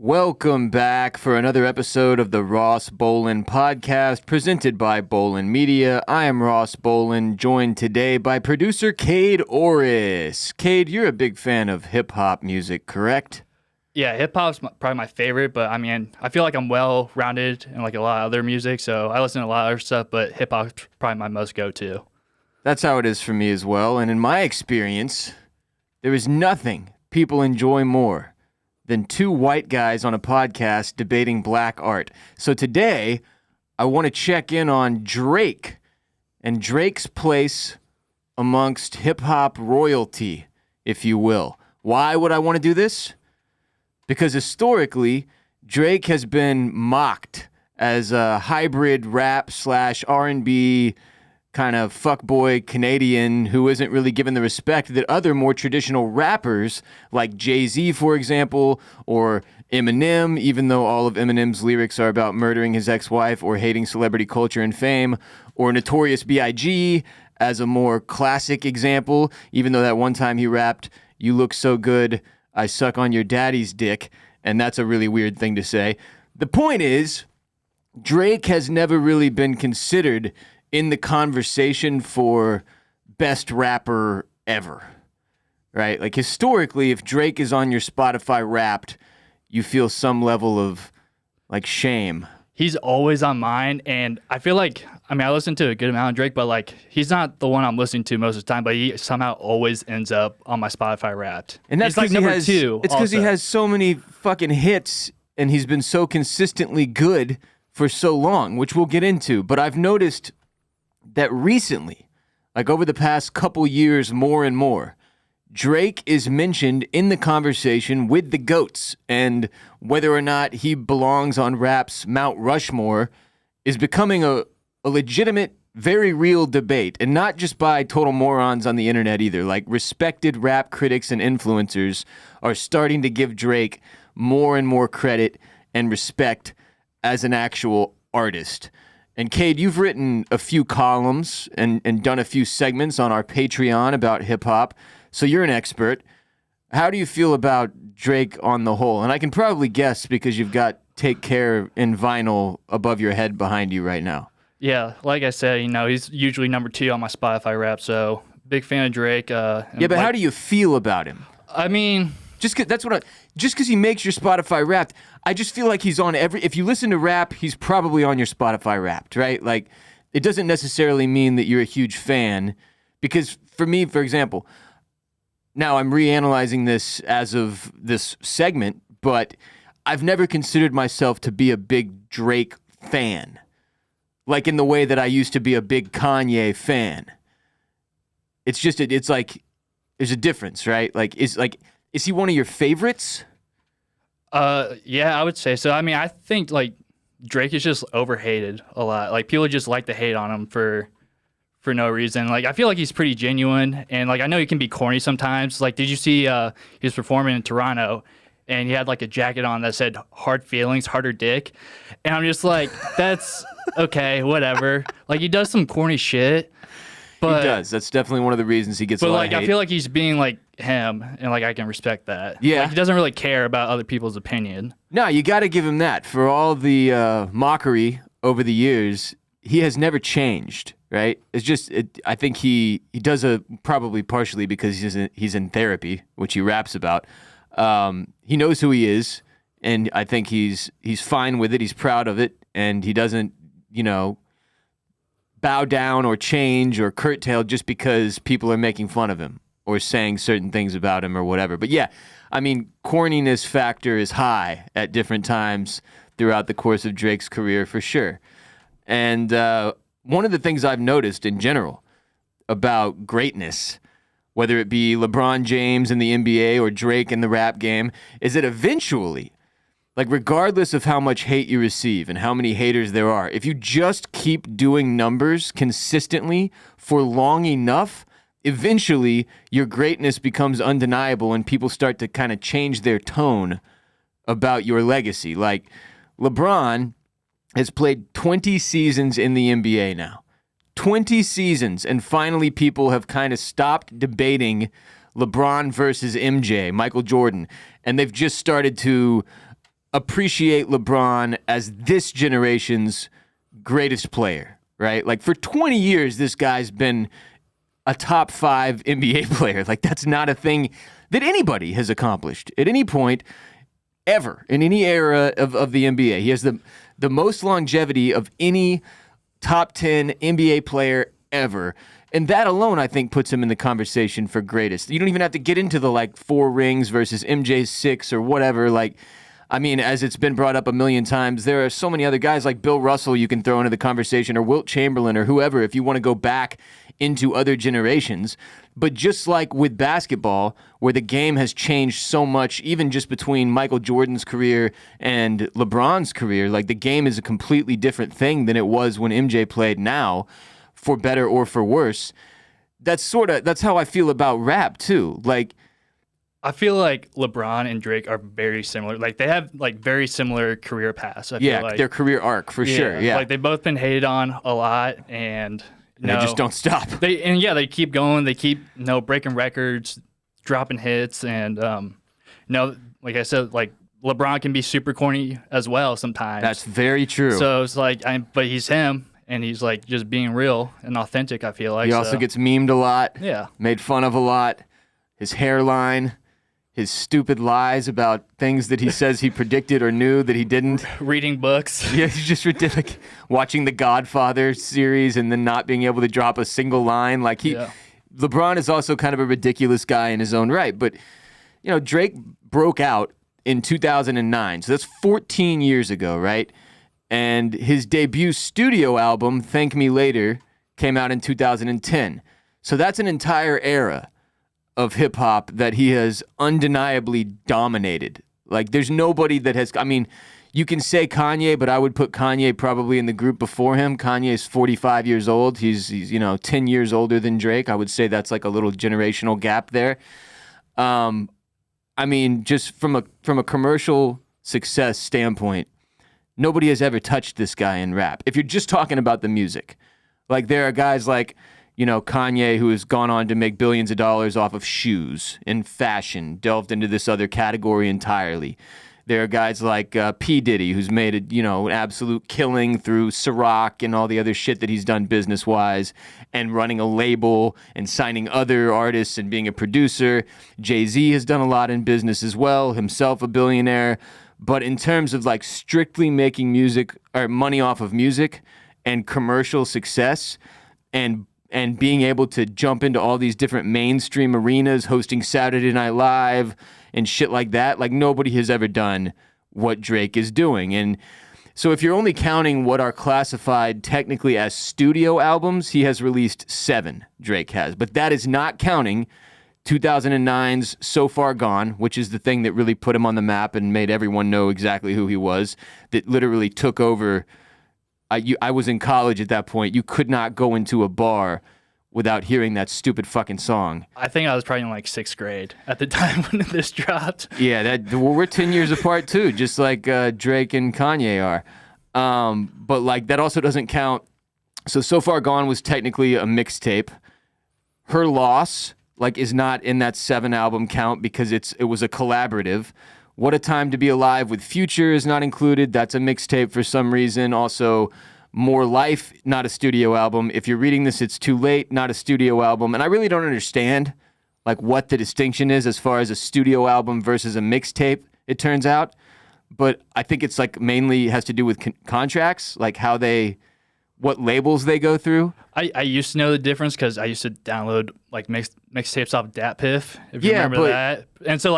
Welcome back for another episode of the Ross Bolin podcast presented by Bolin Media. I am Ross Bolin, joined today by producer Kade Orris. Kade, you're a big fan of hip-hop music, correct? Yeah, hip-hop's probably my favorite, but I mean, I feel like I'm well-rounded in like a lot of other music, so I listen to a lot of other stuff, but hip-hop's probably my most go-to. That's how it is for me as well, and in my experience, there is nothing people enjoy more than two white guys on a podcast debating black art. So today, I want to check in on Drake and Drake's place amongst hip-hop royalty, if you will. Why would I want to do this? Because historically, Drake has been mocked as a hybrid rap / R&B kind of fuckboy Canadian who isn't really given the respect that other more traditional rappers like Jay-Z, for example, or Eminem, even though all of Eminem's lyrics are about murdering his ex-wife or hating celebrity culture and fame, or Notorious B.I.G. as a more classic example, even though that one time he rapped, "You look so good, I suck on your daddy's dick," and that's a really weird thing to say. The point is, Drake has never really been considered in the conversation for best rapper ever, right? Like historically, if Drake is on your Spotify Wrapped, you feel some level of like shame. He's always on mine, and I feel like, I mean, I listen to a good amount of Drake, but like, he's not the one I'm listening to most of the time, but he somehow always ends up on my Spotify Wrapped. And that's like number two. It's because he has so many fucking hits, and he's been so consistently good for so long, which we'll get into. But I've noticed that recently, like over the past couple years more and more, Drake is mentioned in the conversation with the GOATs, and whether or not he belongs on rap's Mount Rushmore is becoming a legitimate, very real debate, and not just by total morons on the internet either. Like respected rap critics and influencers are starting to give Drake more and more credit and respect as an actual artist. And Kade, you've written a few columns and done a few segments on our Patreon about hip-hop, so you're an expert. How do you feel about Drake on the whole? And I can probably guess because you've got Take Care in vinyl above your head behind you right now. Yeah, like I said, he's usually number 2 on my Spotify Wrapped, so big fan of Drake. Yeah, but how do you feel about him? I mean, just because he makes your Spotify Wrapped, I just feel like he's on if you listen to rap, he's probably on your Spotify Wrapped, right? Like, it doesn't necessarily mean that you're a huge fan, because for me, for example, now I'm reanalyzing this as of this segment, but I've never considered myself to be a big Drake fan, like in the way that I used to be a big Kanye fan. It's just, it's like, there's a difference, right? Is he one of your favorites? Yeah, I would say so. I mean, I think like Drake is just overhated a lot. Like people just like to hate on him for no reason. Like I feel like he's pretty genuine, and like I know he can be corny sometimes. Like, did you see he was performing in Toronto, and he had like a jacket on that said "Hard Feelings, Harder Dick," and I'm just like, that's okay, whatever. Like he does some corny shit. But, he does. That's definitely one of the reasons he gets a lot of hate. I feel like he's being like him, and like I can respect that. Yeah. Like, he doesn't really care about other people's opinion. No, you got to give him that. For all the mockery over the years, he has never changed, right? It's just, I think he does probably partially because he's in therapy, which he raps about. He knows who he is, and I think he's fine with it. He's proud of it, and he doesn't, bow down or change or curtail just because people are making fun of him or saying certain things about him or whatever. But yeah, I mean, corniness factor is high at different times throughout the course of Drake's career for sure. And one of the things I've noticed in general about greatness, whether it be LeBron James in the NBA or Drake in the rap game, is that eventually, like regardless of how much hate you receive and how many haters there are, if you just keep doing numbers consistently for long enough, eventually your greatness becomes undeniable and people start to kind of change their tone about your legacy. Like LeBron has played 20 seasons in the NBA now. 20 seasons, and finally people have kind of stopped debating LeBron versus MJ, Michael Jordan, and they've just started to appreciate LeBron as this generation's greatest player, right? Like for 20 years, this guy's been a top 5 NBA player. Like that's not a thing that anybody has accomplished at any point ever in any era of the NBA. He has the most longevity of any top 10 NBA player ever. And that alone, I think, puts him in the conversation for greatest. You don't even have to get into the like 4 rings versus MJ's 6 or whatever. Like, I mean, as it's been brought up a million times, there are so many other guys like Bill Russell you can throw into the conversation, or Wilt Chamberlain, or whoever, if you want to go back into other generations. But just like with basketball, where the game has changed so much, even just between Michael Jordan's career and LeBron's career, like the game is a completely different thing than it was when MJ played now, for better or for worse. That's how I feel about rap too. Like, I feel like LeBron and Drake are very similar. Like they have like very similar career paths. I feel like. Their career arc for sure. Yeah, like they've both been hated on a lot, and they just don't stop. They keep going. They keep breaking records, dropping hits, and like I said, like LeBron can be super corny as well sometimes. That's very true. So it's like, but he's him. And he's like just being real and authentic, I feel like. He also gets memed a lot. Yeah. Made fun of a lot. His hairline, his stupid lies about things that he says he predicted or knew that he didn't. Reading books. Yeah, he's just ridiculous. Like, watching the Godfather series and then not being able to drop a single line. Like LeBron is also kind of a ridiculous guy in his own right. But, Drake broke out in 2009. So that's 14 years ago, right? And his debut studio album, Thank Me Later, came out in 2010. So that's an entire era of hip-hop that he has undeniably dominated. Like, there's nobody that has... I mean, you can say Kanye, but I would put Kanye probably in the group before him. Kanye is 45 years old. He's 10 years older than Drake. I would say that's like a little generational gap there. I mean, just from a commercial success standpoint, nobody has ever touched this guy in rap. If you're just talking about the music, like there are guys like, Kanye, who has gone on to make billions of dollars off of shoes and fashion, delved into this other category entirely. There are guys like P. Diddy, who's made an absolute killing through Ciroc and all the other shit that he's done business-wise, and running a label and signing other artists and being a producer. Jay-Z has done a lot in business as well, himself a billionaire. But in terms of like strictly making music or money off of music and commercial success and being able to jump into all these different mainstream arenas, hosting Saturday Night Live and shit like that, like nobody has ever done what Drake is doing. And so if you're only counting what are classified technically as studio albums, he has released 7, Drake has. But that is not counting 2009's So Far Gone, which is the thing that really put him on the map and made everyone know exactly who he was, that literally took over. I was in college at that point. You could not go into a bar without hearing that stupid fucking song. I think I was probably in like 6th grade at the time when this dropped. Yeah, we're 10 years apart too, just like Drake and Kanye are. But like that also doesn't count. So Far Gone was technically a mixtape. Her Loss is not in that 7 album count because it was a collaborative. What a Time to Be Alive with Future is not included. That's a mixtape for some reason. Also, More Life, not a studio album. If you're reading this, It's Too Late, not a studio album. And I really don't understand what the distinction is as far as a studio album versus a mixtape, it turns out. But I think it's mainly has to do with contracts, what labels they go through. I used to know the difference because I used to download mixtapes off DatPiff, if you remember that. And so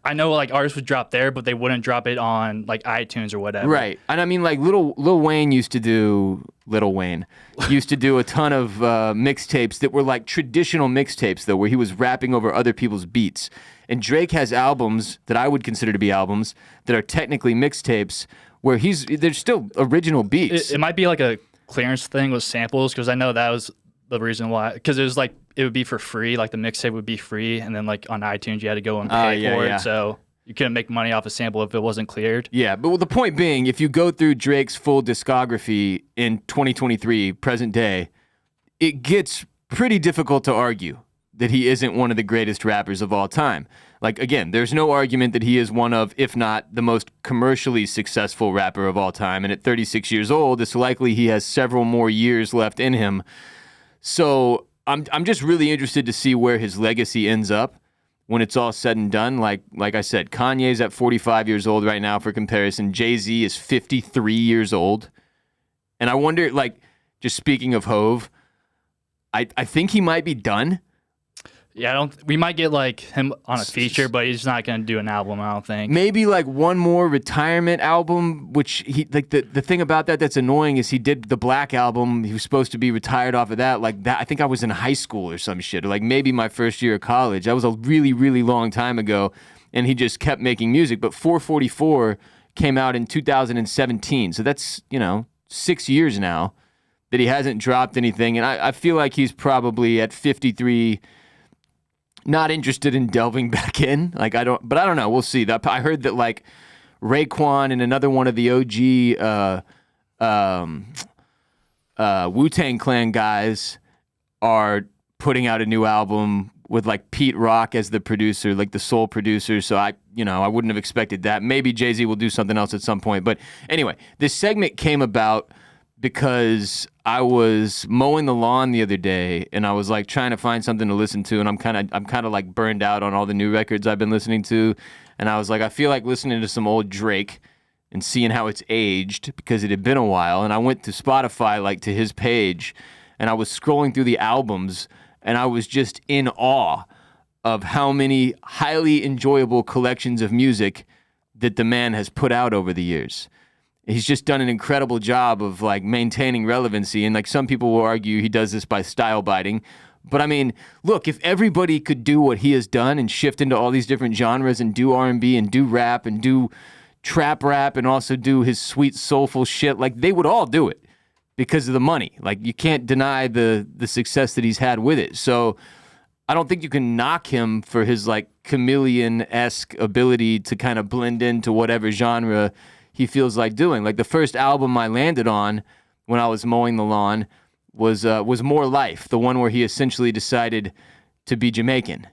I know artists would drop there, but they wouldn't drop it on iTunes or whatever. Right. And I mean Lil Wayne used to do a ton of mixtapes that were traditional mixtapes though, where he was rapping over other people's beats. And Drake has albums that I would consider to be albums that are technically mixtapes where there's still original beats. It might be a clearance thing with samples, because I know that was the reason why, because it was it would be for free, the mixtape would be free, and then on iTunes you had to go and pay for it, so you couldn't make money off a sample if it wasn't cleared. Yeah, but the point being, if you go through Drake's full discography in 2023, present day, it gets pretty difficult to argue that he isn't one of the greatest rappers of all time. Like, again, there's no argument that he is one of, if not the most commercially successful rapper of all time. And at 36 years old, it's likely he has several more years left in him. So I'm just really interested to see where his legacy ends up when it's all said and done. Like I said, Kanye's at 45 years old right now for comparison. Jay-Z is 53 years old. And I wonder, like, just speaking of Hove, I think he might be done. Yeah, we might get like him on a feature, but he's not going to do an album, I don't think. Maybe like one more retirement album, which he like the thing about that's annoying is he did the Black album. He was supposed to be retired off of that. Like that, I think I was in high school or some shit, or like maybe my first year of college. That was a really, really long time ago, and he just kept making music. But 444 came out in 2017, so that's 6 years now that he hasn't dropped anything, and I feel like he's probably at 53. Not interested in delving back in. Like I don't know. We'll see. I heard that like Raekwon and another one of the OG Wu-Tang Clan guys are putting out a new album with like Pete Rock as the producer, like the sole producer. So I wouldn't have expected that. Maybe Jay-Z will do something else at some point. But anyway, this segment came about because I was mowing the lawn the other day and I was like trying to find something to listen to, and I'm kind of like burned out on all the new records I've been listening to, and I was like, I feel like listening to some old Drake and seeing how it's aged because it had been a while. And I went to Spotify, like to his page, and I was scrolling through the albums, and I was just in awe of how many highly enjoyable collections of music that the man has put out over the years. He's just done an incredible job of like maintaining relevancy. And like some people will argue he does this by style biting. But I mean, look, if everybody could do what he has done and shift into all these different genres and do R&B and do rap and do trap rap and also do his sweet soulful shit, like they would all do it because of the money. Like you can't deny the success that he's had with it. So I don't think you can knock him for his like chameleon-esque ability to kind of blend into whatever genre he feels like doing. Like the first album I landed on when I was mowing the lawn was More Life, the one where he essentially decided to be Jamaican.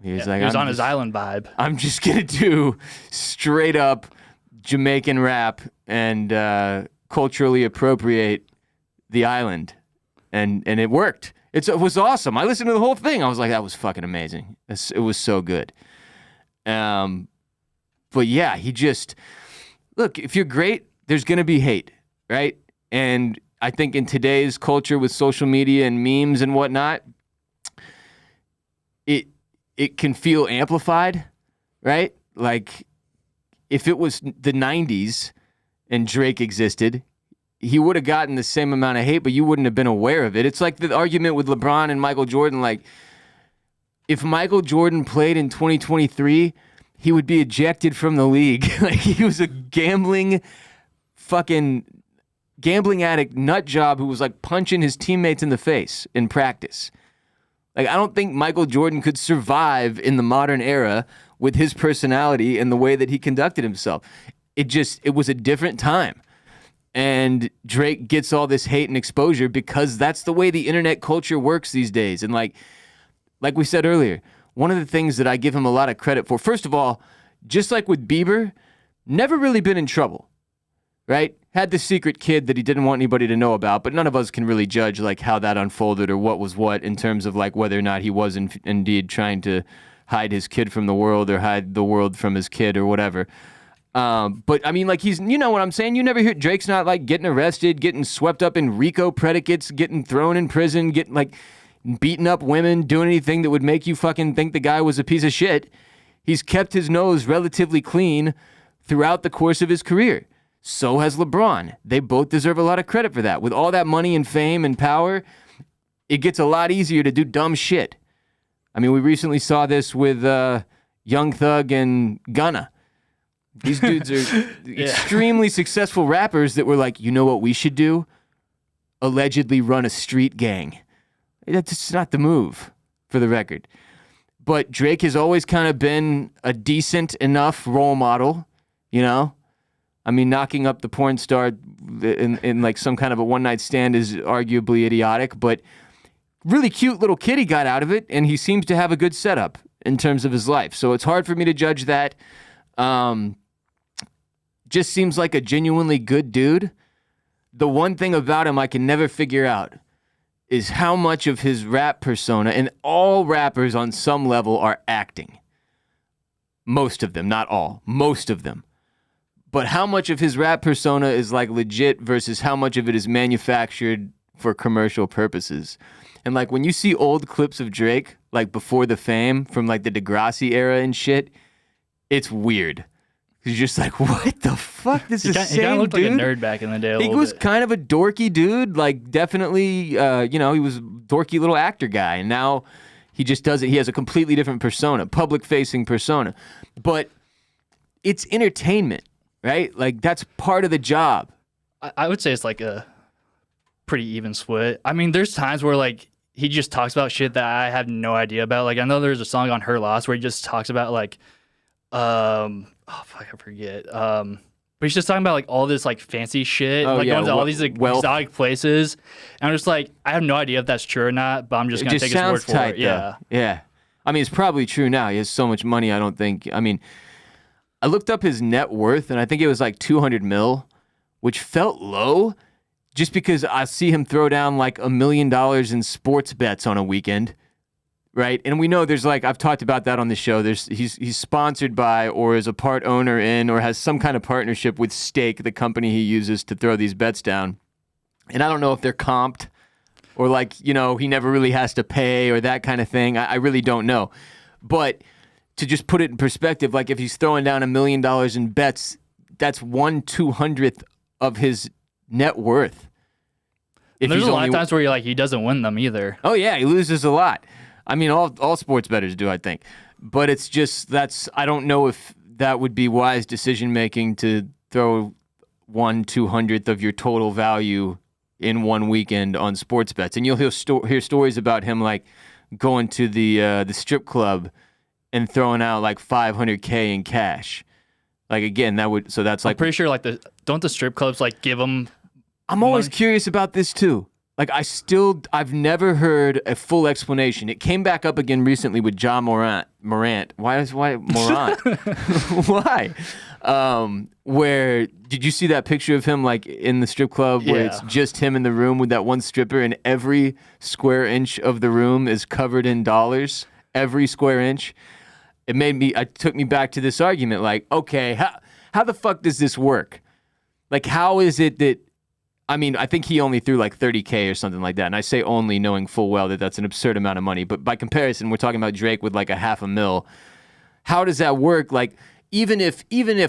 He was on his island vibe. I'm just gonna do straight up Jamaican rap and culturally appropriate the island, and it worked. It was awesome. I listened to the whole thing. I was like, that was fucking amazing. It was so good. But yeah, he just. Look, if you're great, there's going to be hate, right? And I think in today's culture with social media and memes and whatnot, it can feel amplified, right? Like if it was the 90s and Drake existed, he would have gotten the same amount of hate, but you wouldn't have been aware of it. It's like the argument with LeBron and Michael Jordan. Like if Michael Jordan played in 2023, he would be ejected from the league. Like he was a gambling addict nut job who was like punching his teammates in the face in practice. Like I don't think Michael Jordan could survive in the modern era with his personality and the way that he conducted himself. It was a different time. And Drake gets all this hate and exposure because that's the way the internet culture works these days. And like we said earlier, one of the things that I give him a lot of credit for, first of all, just like with Bieber, never really been in trouble, right? Had the secret kid that he didn't want anybody to know about, but none of us can really judge like how that unfolded or what was what in terms of like whether or not he was indeed trying to hide his kid from the world or hide the world from his kid or whatever. But I mean, like he's, you know what I'm saying? You never hear Drake's not like getting arrested, getting swept up in RICO predicates, getting thrown in prison, getting like beating up women, doing anything that would make you fucking think the guy was a piece of shit. He's kept his nose relatively clean throughout the course of his career. So has LeBron. They both deserve a lot of credit for that. With all that money and fame and power, it gets a lot easier to do dumb shit. I mean, we recently saw this with Young Thug and Gunna. These dudes are extremely successful rappers that were like, you know what we should do? Allegedly run a street gang. That's just not the move, for the record. But Drake has always kind of been a decent enough role model, you know? I mean, knocking up the porn star in like some kind of a one-night stand is arguably idiotic, but really cute little kid he got out of it, and he seems to have a good setup. in terms of his life. So it's hard for me to judge that. Just seems like a genuinely good dude. The one thing about him I can never figure out is how much of his rap persona, and all rappers on some level are acting. Most of them, not all, most of them. But how much of his rap persona is like legit versus how much of it is manufactured for commercial purposes. And like when you see old clips of Drake, like before the fame from like the Degrassi era and shit, it's weird. You're just like, what the fuck? This is the same dude. He kind of looked like a nerd back in the day. He was kind of a dorky dude, like definitely, he was a dorky little actor guy. And now he just does it. He has a completely different persona, public-facing persona. But it's entertainment, right? Like that's part of the job. I would say it's like a pretty even split. I mean, there's times where like he just talks about shit that I have no idea about. Like I know there's a song on Her Loss where he just talks about like, oh fuck, I forget. But he's just talking about like all this like fancy shit, going to all these like exotic places. And I'm just like, I have no idea if that's true or not, but I'm just gonna take his word for it. Yeah. Yeah. I mean, it's probably true now. He has so much money. I looked up his net worth and I think it was like 200 mil, which felt low just because I see him throw down like $1 million in sports bets on a weekend. Right. And we know there's like, I've talked about that on the show. He's sponsored by or is a part owner in or has some kind of partnership with Stake, the company he uses to throw these bets down. And I don't know if they're comped or like, he never really has to pay or that kind of thing. I really don't know. But to just put it in perspective, like if he's throwing down $1 million in bets, that's 1/200th of his net worth. And there's a lot of times where he doesn't win them either. Oh yeah, he loses a lot. I mean, all sports bettors do, I think. But it's just, I don't know if that would be wise decision-making to throw 1/200th of your total value in one weekend on sports bets. And you'll hear stories about him, like, going to the strip club and throwing out, like, $500K in cash. Like, again, that's like... I'm pretty sure, like, don't the strip clubs, like, give them... I'm always curious about this, too. Like, I've never heard a full explanation. It came back up again recently with John Morant. Why Morant? Why? Where, did you see that picture of him, like, in the strip club where it's just him in the room with that one stripper and every square inch of the room is covered in dollars? Every square inch? It took me back to this argument, like, okay, how the fuck does this work? Like, how is it that, I mean, I think he only threw like $30K or something like that. And I say only knowing full well that that's an absurd amount of money. But by comparison, we're talking about Drake with like $500,000. How does that work? Like, even if,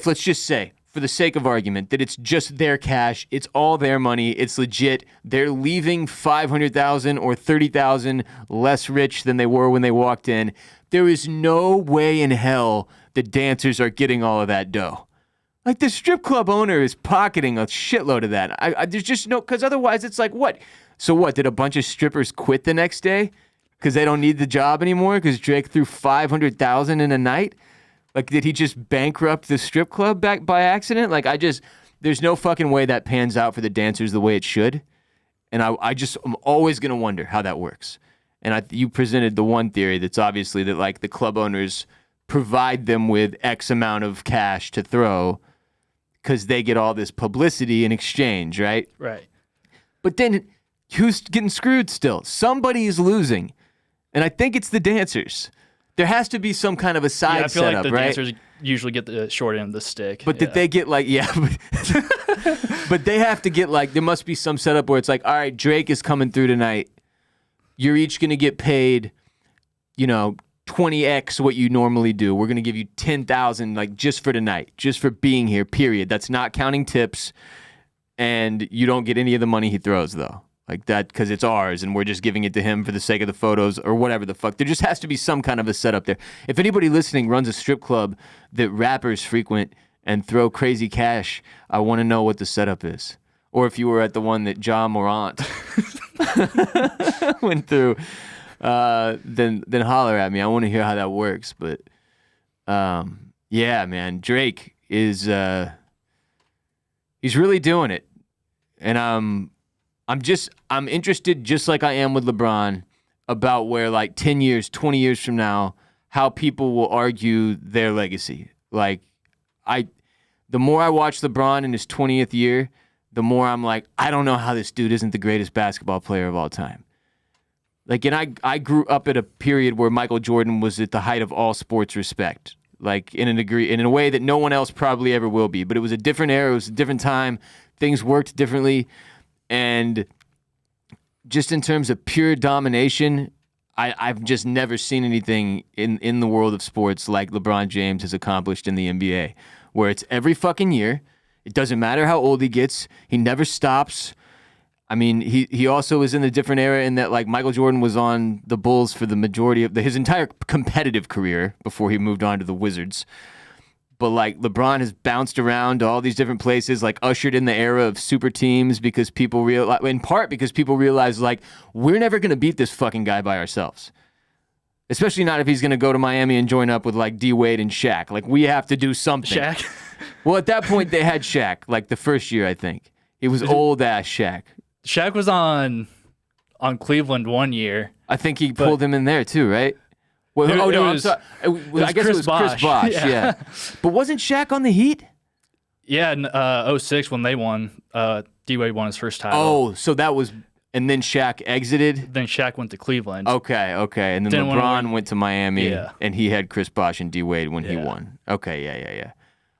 let's just say, for the sake of argument, that it's just their cash, it's all their money, it's legit, they're leaving $500,000 or $30,000 less rich than they were when they walked in, there is no way in hell the dancers are getting all of that dough. Like, the strip club owner is pocketing a shitload of that. There's just no... Because otherwise, it's like, what? So what, did a bunch of strippers quit the next day? Because they don't need the job anymore? Because Drake threw $500,000 in a night? Like, did he just bankrupt the strip club back by accident? Like, there's no fucking way that pans out for the dancers the way it should. And I'm always going to wonder how that works. And you presented the one theory that's obviously that, like, the club owners provide them with X amount of cash to throw because they get all this publicity in exchange, right? Right. But then who's getting screwed still? Somebody is losing. And I think it's the dancers. There has to be some kind of a side setup, right? I feel like the dancers usually get the short end of the stick. But did they get like, but they have to get like, there must be some setup where it's like, all right, Drake is coming through tonight. You're each going to get paid, 20x what you normally do. We're going to give you $10,000 like just for tonight, just for being here, period. That's not counting tips. And you don't get any of the money he throws though. Like that, because it's ours and we're just giving it to him for the sake of the photos or whatever the fuck. There just has to be some kind of a setup there. If anybody listening runs a strip club that rappers frequent and throw crazy cash, I want to know what the setup is. Or if you were at the one that John Morant went through, then holler at me. I want to hear how that works. But yeah, man, Drake is he's really doing it, and I'm interested, just like I am with LeBron, about where like 10 years, 20 years from now, how people will argue their legacy. Like, the more I watch LeBron in his 20th year, the more I'm like, I don't know how this dude isn't the greatest basketball player of all time. Like, and I grew up at a period where Michael Jordan was at the height of all sports respect, like in a way that no one else probably ever will be. But it was a different era, it was a different time, things worked differently, and just in terms of pure domination, I've just never seen anything in the world of sports like LeBron James has accomplished in the NBA, where it's every fucking year. It doesn't matter how old he gets. He never stops. I mean, he also is in a different era in that, like, Michael Jordan was on the Bulls for the majority of his entire competitive career before he moved on to the Wizards. But, like, LeBron has bounced around to all these different places, like, ushered in the era of super teams because people realize, in part because people realize, like, we're never going to beat this fucking guy by ourselves. Especially not if he's going to go to Miami and join up with, like, D-Wade and Shaq. Like, we have to do something. Shaq? Well, at that point, they had Shaq, like, the first year, I think. It was old-ass Shaq. Shaq was on Cleveland one year. I think he pulled him in there, too, right? Well, I'm sorry. I guess it was Chris Bosh, yeah. But wasn't Shaq on the Heat? Yeah, in 06 when they won, D-Wade won his first title. Oh, so that was... And then Shaq exited? Then Shaq went to Cleveland. Okay. And then LeBron went to Miami, and he had Chris Bosh and D-Wade when he won. Okay, yeah.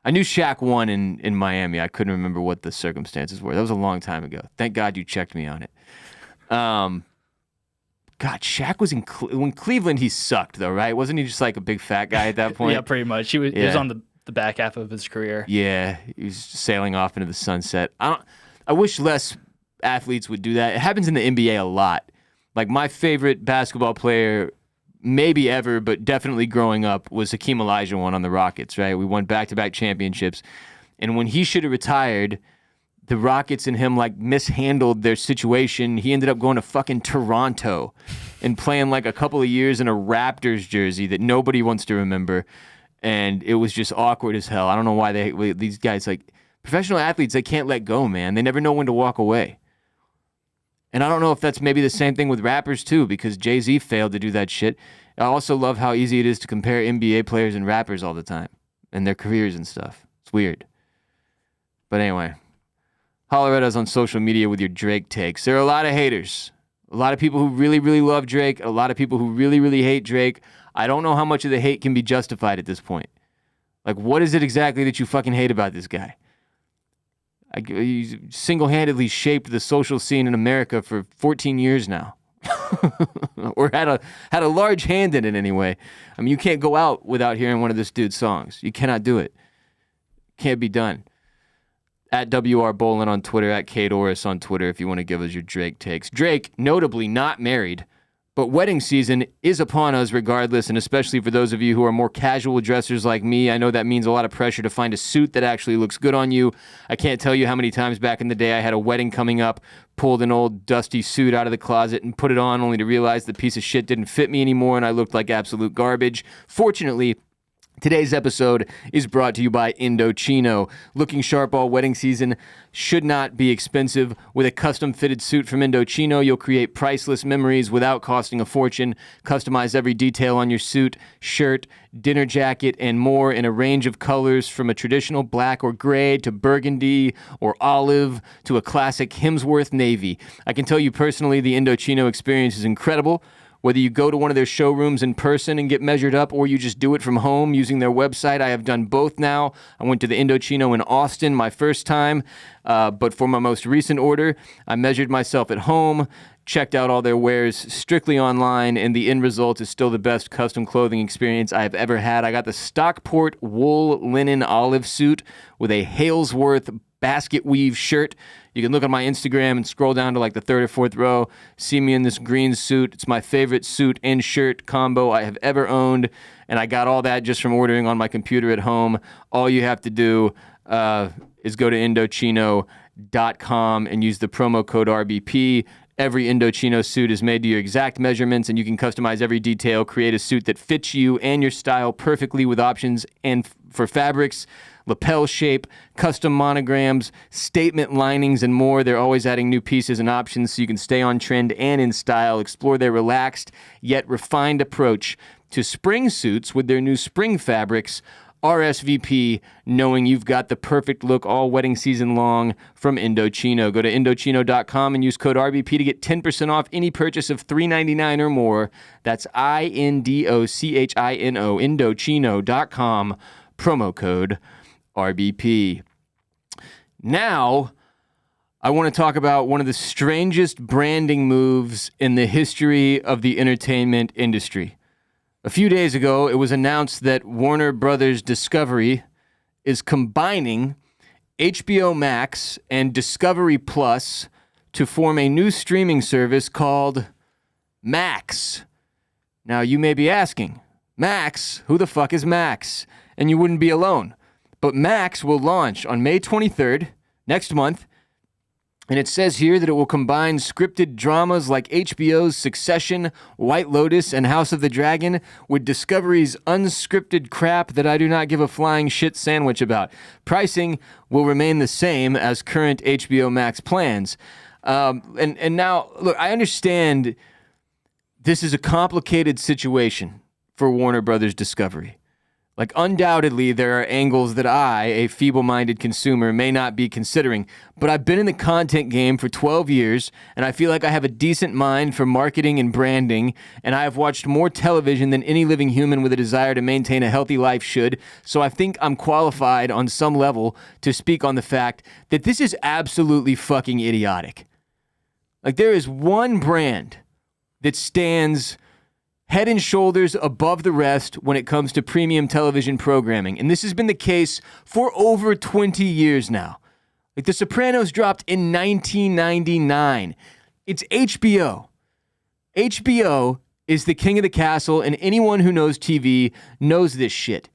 I knew Shaq won in Miami. I couldn't remember what the circumstances were. That was a long time ago. Thank God you checked me on it. God, Shaq was when Cleveland, he sucked, though, right? Wasn't he just like a big fat guy at that point? Yeah, pretty much. He was on the back half of his career. Yeah, he was sailing off into the sunset. I wish less athletes would do that. It happens in the NBA a lot. Like, my favorite basketball player, maybe ever, but definitely growing up, was Hakeem Olajuwon on the Rockets, right? We won back-to-back championships. And when he should have retired, the Rockets and him, like, mishandled their situation. He ended up going to fucking Toronto and playing, like, a couple of years in a Raptors jersey that nobody wants to remember. And it was just awkward as hell. I don't know why these guys, like, professional athletes, they can't let go, man. They never know when to walk away. And I don't know if that's maybe the same thing with rappers, too, because Jay-Z failed to do that shit. I also love how easy it is to compare NBA players and rappers all the time and their careers and stuff. It's weird. But anyway, holler at us on social media with your Drake takes. There are a lot of haters. A lot of people who really, really love Drake. A lot of people who really, really hate Drake. I don't know how much of the hate can be justified at this point. Like, what is it exactly that you fucking hate about this guy? He single-handedly shaped the social scene in America for 14 years now. Or had a large hand in it anyway. I mean, you can't go out without hearing one of this dude's songs. You cannot do it. Can't be done. At WR Bolin on Twitter, at Kade Orris on Twitter if you want to give us your Drake takes. Drake, notably not married, but wedding season is upon us regardless, and especially for those of you who are more casual dressers like me, I know that means a lot of pressure to find a suit that actually looks good on you. I can't tell you how many times back in the day I had a wedding coming up, pulled an old dusty suit out of the closet and put it on only to realize the piece of shit didn't fit me anymore and I looked like absolute garbage. Fortunately, today's episode is brought to you by Indochino. Looking sharp all wedding season should not be expensive. With a custom-fitted suit from Indochino, you'll create priceless memories without costing a fortune. Customize every detail on your suit, shirt, dinner jacket, and more in a range of colors from a traditional black or gray to burgundy or olive to a classic Hemsworth navy. I can tell you personally, the Indochino experience is incredible. Whether you go to one of their showrooms in person and get measured up or you just do it from home using their website, I have done both now. I went to the Indochino in Austin my first time, but for my most recent order, I measured myself at home, checked out all their wares strictly online, and the end result is still the best custom clothing experience I have ever had. I got the Stockport wool linen olive suit with a Halesworth basket weave shirt. You can look on my Instagram and scroll down to like the third or fourth row, see me in this green suit. It's my favorite suit and shirt combo I have ever owned, and I got all that just from ordering on my computer at home. All you have to do is go to Indochino.com and use the promo code RBP. Every Indochino suit is made to your exact measurements, and you can customize every detail, create a suit that fits you and your style perfectly with options and for fabrics, lapel shape, custom monograms, statement linings, and more. They're always adding new pieces and options so you can stay on trend and in style. Explore their relaxed yet refined approach to spring suits with their new spring fabrics. RSVP, knowing you've got the perfect look all wedding season long from Indochino. Go to Indochino.com and use code RBP to get 10% off any purchase of $3.99 or more. That's INDOCHINO, Indochino.com, promo code RBP. Now, I want to talk about one of the strangest branding moves in the history of the entertainment industry. A few days ago, it was announced that Warner Brothers Discovery is combining HBO Max and Discovery Plus to form a new streaming service called Max. Now, you may be asking, Max? Who the fuck is Max? And you wouldn't be alone. But Max will launch on May 23rd, next month, and it says here that it will combine scripted dramas like HBO's Succession, White Lotus, and House of the Dragon with Discovery's unscripted crap that I do not give a flying shit sandwich about. Pricing will remain the same as current HBO Max plans. And now, look, I understand this is a complicated situation for Warner Brothers Discovery. Like, undoubtedly, there are angles that I, a feeble-minded consumer, may not be considering. But I've been in the content game for 12 years, and I feel like I have a decent mind for marketing and branding, and I have watched more television than any living human with a desire to maintain a healthy life should. So I think I'm qualified on some level to speak on the fact that this is absolutely fucking idiotic. Like, there is one brand that stands head and shoulders above the rest when it comes to premium television programming. And this has been the case for over 20 years now. Like, The Sopranos dropped in 1999. It's HBO. HBO is the king of the castle, and anyone who knows TV knows this shit.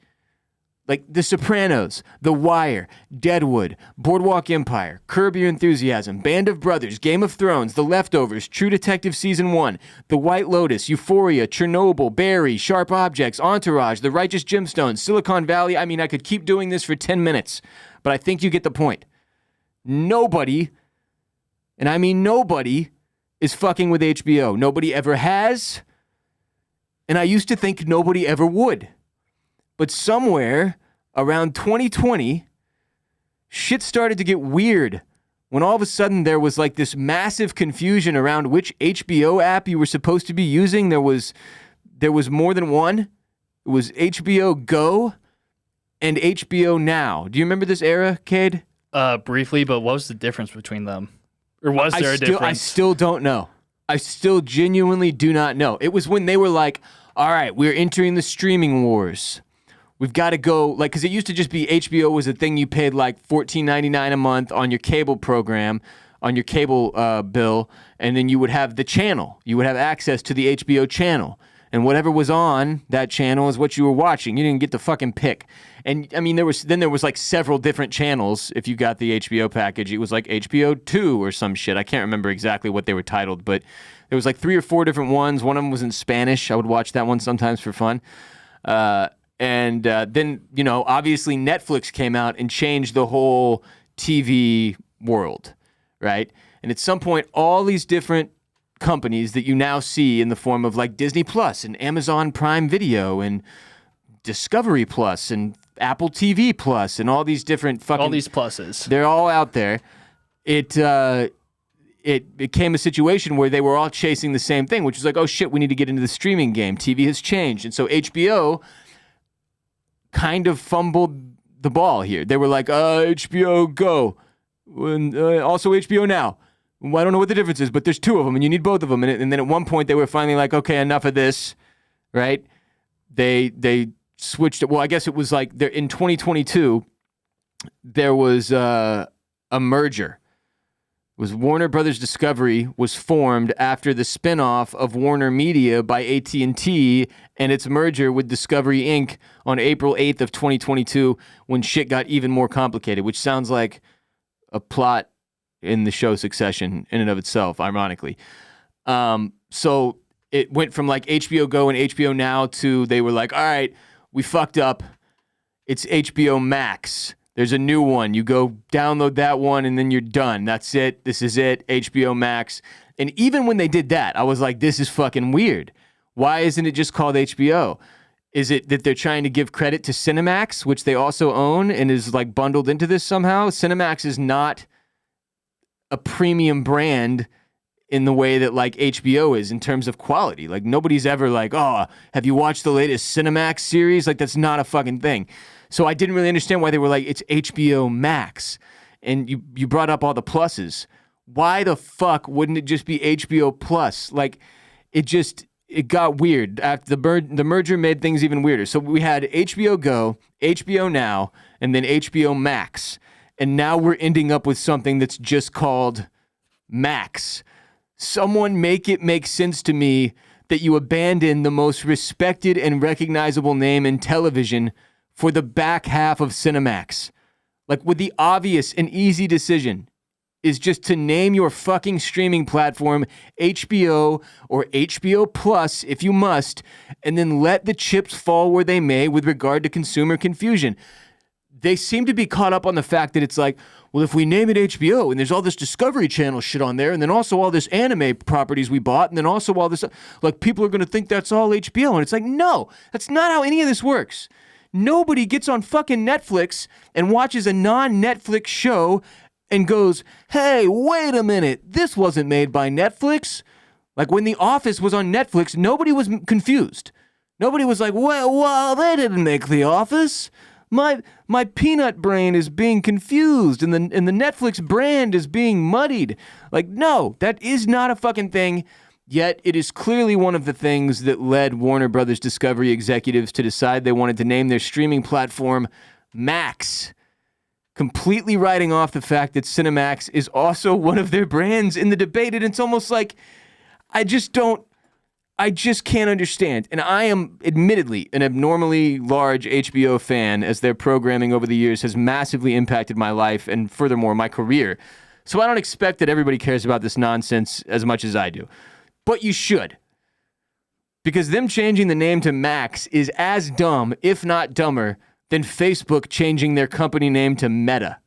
Like The Sopranos, The Wire, Deadwood, Boardwalk Empire, Curb Your Enthusiasm, Band of Brothers, Game of Thrones, The Leftovers, True Detective Season 1, The White Lotus, Euphoria, Chernobyl, Barry, Sharp Objects, Entourage, The Righteous Gemstones, Silicon Valley. I mean, I could keep doing this for 10 minutes, but I think you get the point. Nobody, and I mean nobody, is fucking with HBO. Nobody ever has, and I used to think nobody ever would. But somewhere around 2020, shit started to get weird when all of a sudden there was like this massive confusion around which HBO app you were supposed to be using. There was more than one. It was HBO Go and HBO Now. Do you remember this era, Kade? Briefly, but what was the difference between them? Or was there a difference? I still don't know. I still genuinely do not know. It was when they were like, all right, we're entering the streaming wars. We've got to go, like, because it used to just be HBO was a thing you paid like $14.99 a month on your cable program, on your cable bill, and then you would have the channel. You would have access to the HBO channel. And whatever was on that channel is what you were watching. You didn't get to fucking pick. And, I mean, there was like several different channels if you got the HBO package. It was like HBO 2 or some shit. I can't remember exactly what they were titled, but there was like 3 or 4 different ones. One of them was in Spanish. I would watch that one sometimes for fun. And then, you know, obviously Netflix came out and changed the whole TV world, right? And at some point, all these different companies that you now see in the form of like Disney Plus and Amazon Prime Video and Discovery Plus and Apple TV Plus and all these different fucking... all these pluses. They're all out there. It became a situation where they were all chasing the same thing, which was like, oh shit, we need to get into the streaming game. TV has changed. And so HBO kind of fumbled the ball here. They were like, HBO Go, and also HBO Now. Well, I don't know what the difference is, but there's 2 of them, and you need both of them. And then at one point, they were finally like, okay, enough of this, right? They switched it. Well, I guess it was like in 2022, there was a merger. It was Warner Brothers Discovery was formed after the spinoff of Warner Media by AT&T and its merger with Discovery Inc. on April 8th of 2022 when shit got even more complicated, which sounds like a plot in the show Succession in and of itself, ironically. So it went from like HBO Go and HBO Now to they were like, all right, we fucked up. It's HBO Max. There's a new one. You go download that one and then you're done. That's it. This is it. HBO Max. And even when they did that, I was like, this is fucking weird. Why isn't it just called HBO? Is it that they're trying to give credit to Cinemax, which they also own and is like bundled into this somehow? Cinemax is not a premium brand in the way that like HBO is in terms of quality. Like nobody's ever like, oh, have you watched the latest Cinemax series? Like that's not a fucking thing. So I didn't really understand why they were like, it's HBO Max. And you brought up all the pluses. Why the fuck wouldn't it just be HBO Plus? Like it got weird. After the merger made things even weirder. So we had HBO Go, HBO Now, and then HBO Max. And now we're ending up with something that's just called Max. Someone make it make sense to me that you abandon the most respected and recognizable name in television for the back half of Cinemax. Like with the obvious and easy decision is just to name your fucking streaming platform HBO or HBO Plus if you must, and then let the chips fall where they may with regard to consumer confusion. They seem to be caught up on the fact that it's like, well, if we name it HBO and there's all this Discovery Channel shit on there and then also all this anime properties we bought and then also all this, like people are going to think that's all HBO. And it's like, no, that's not how any of this works. Nobody gets on fucking Netflix and watches a non-Netflix show and goes, hey, wait a minute, this wasn't made by Netflix. Like when The Office was on Netflix, nobody was confused. Nobody was like, well, they didn't make The Office. My peanut brain is being confused and the Netflix brand is being muddied. Like, no, that is not a fucking thing. Yet it is clearly one of the things that led Warner Brothers Discovery executives to decide they wanted to name their streaming platform Max, completely writing off the fact that Cinemax is also one of their brands in the debate. And it's almost like, I just can't understand. And I am admittedly an abnormally large HBO fan, as their programming over the years has massively impacted my life and furthermore my career. So I don't expect that everybody cares about this nonsense as much as I do. But you should. Because them changing the name to Max is as dumb, if not dumber, than Facebook changing their company name to Meta.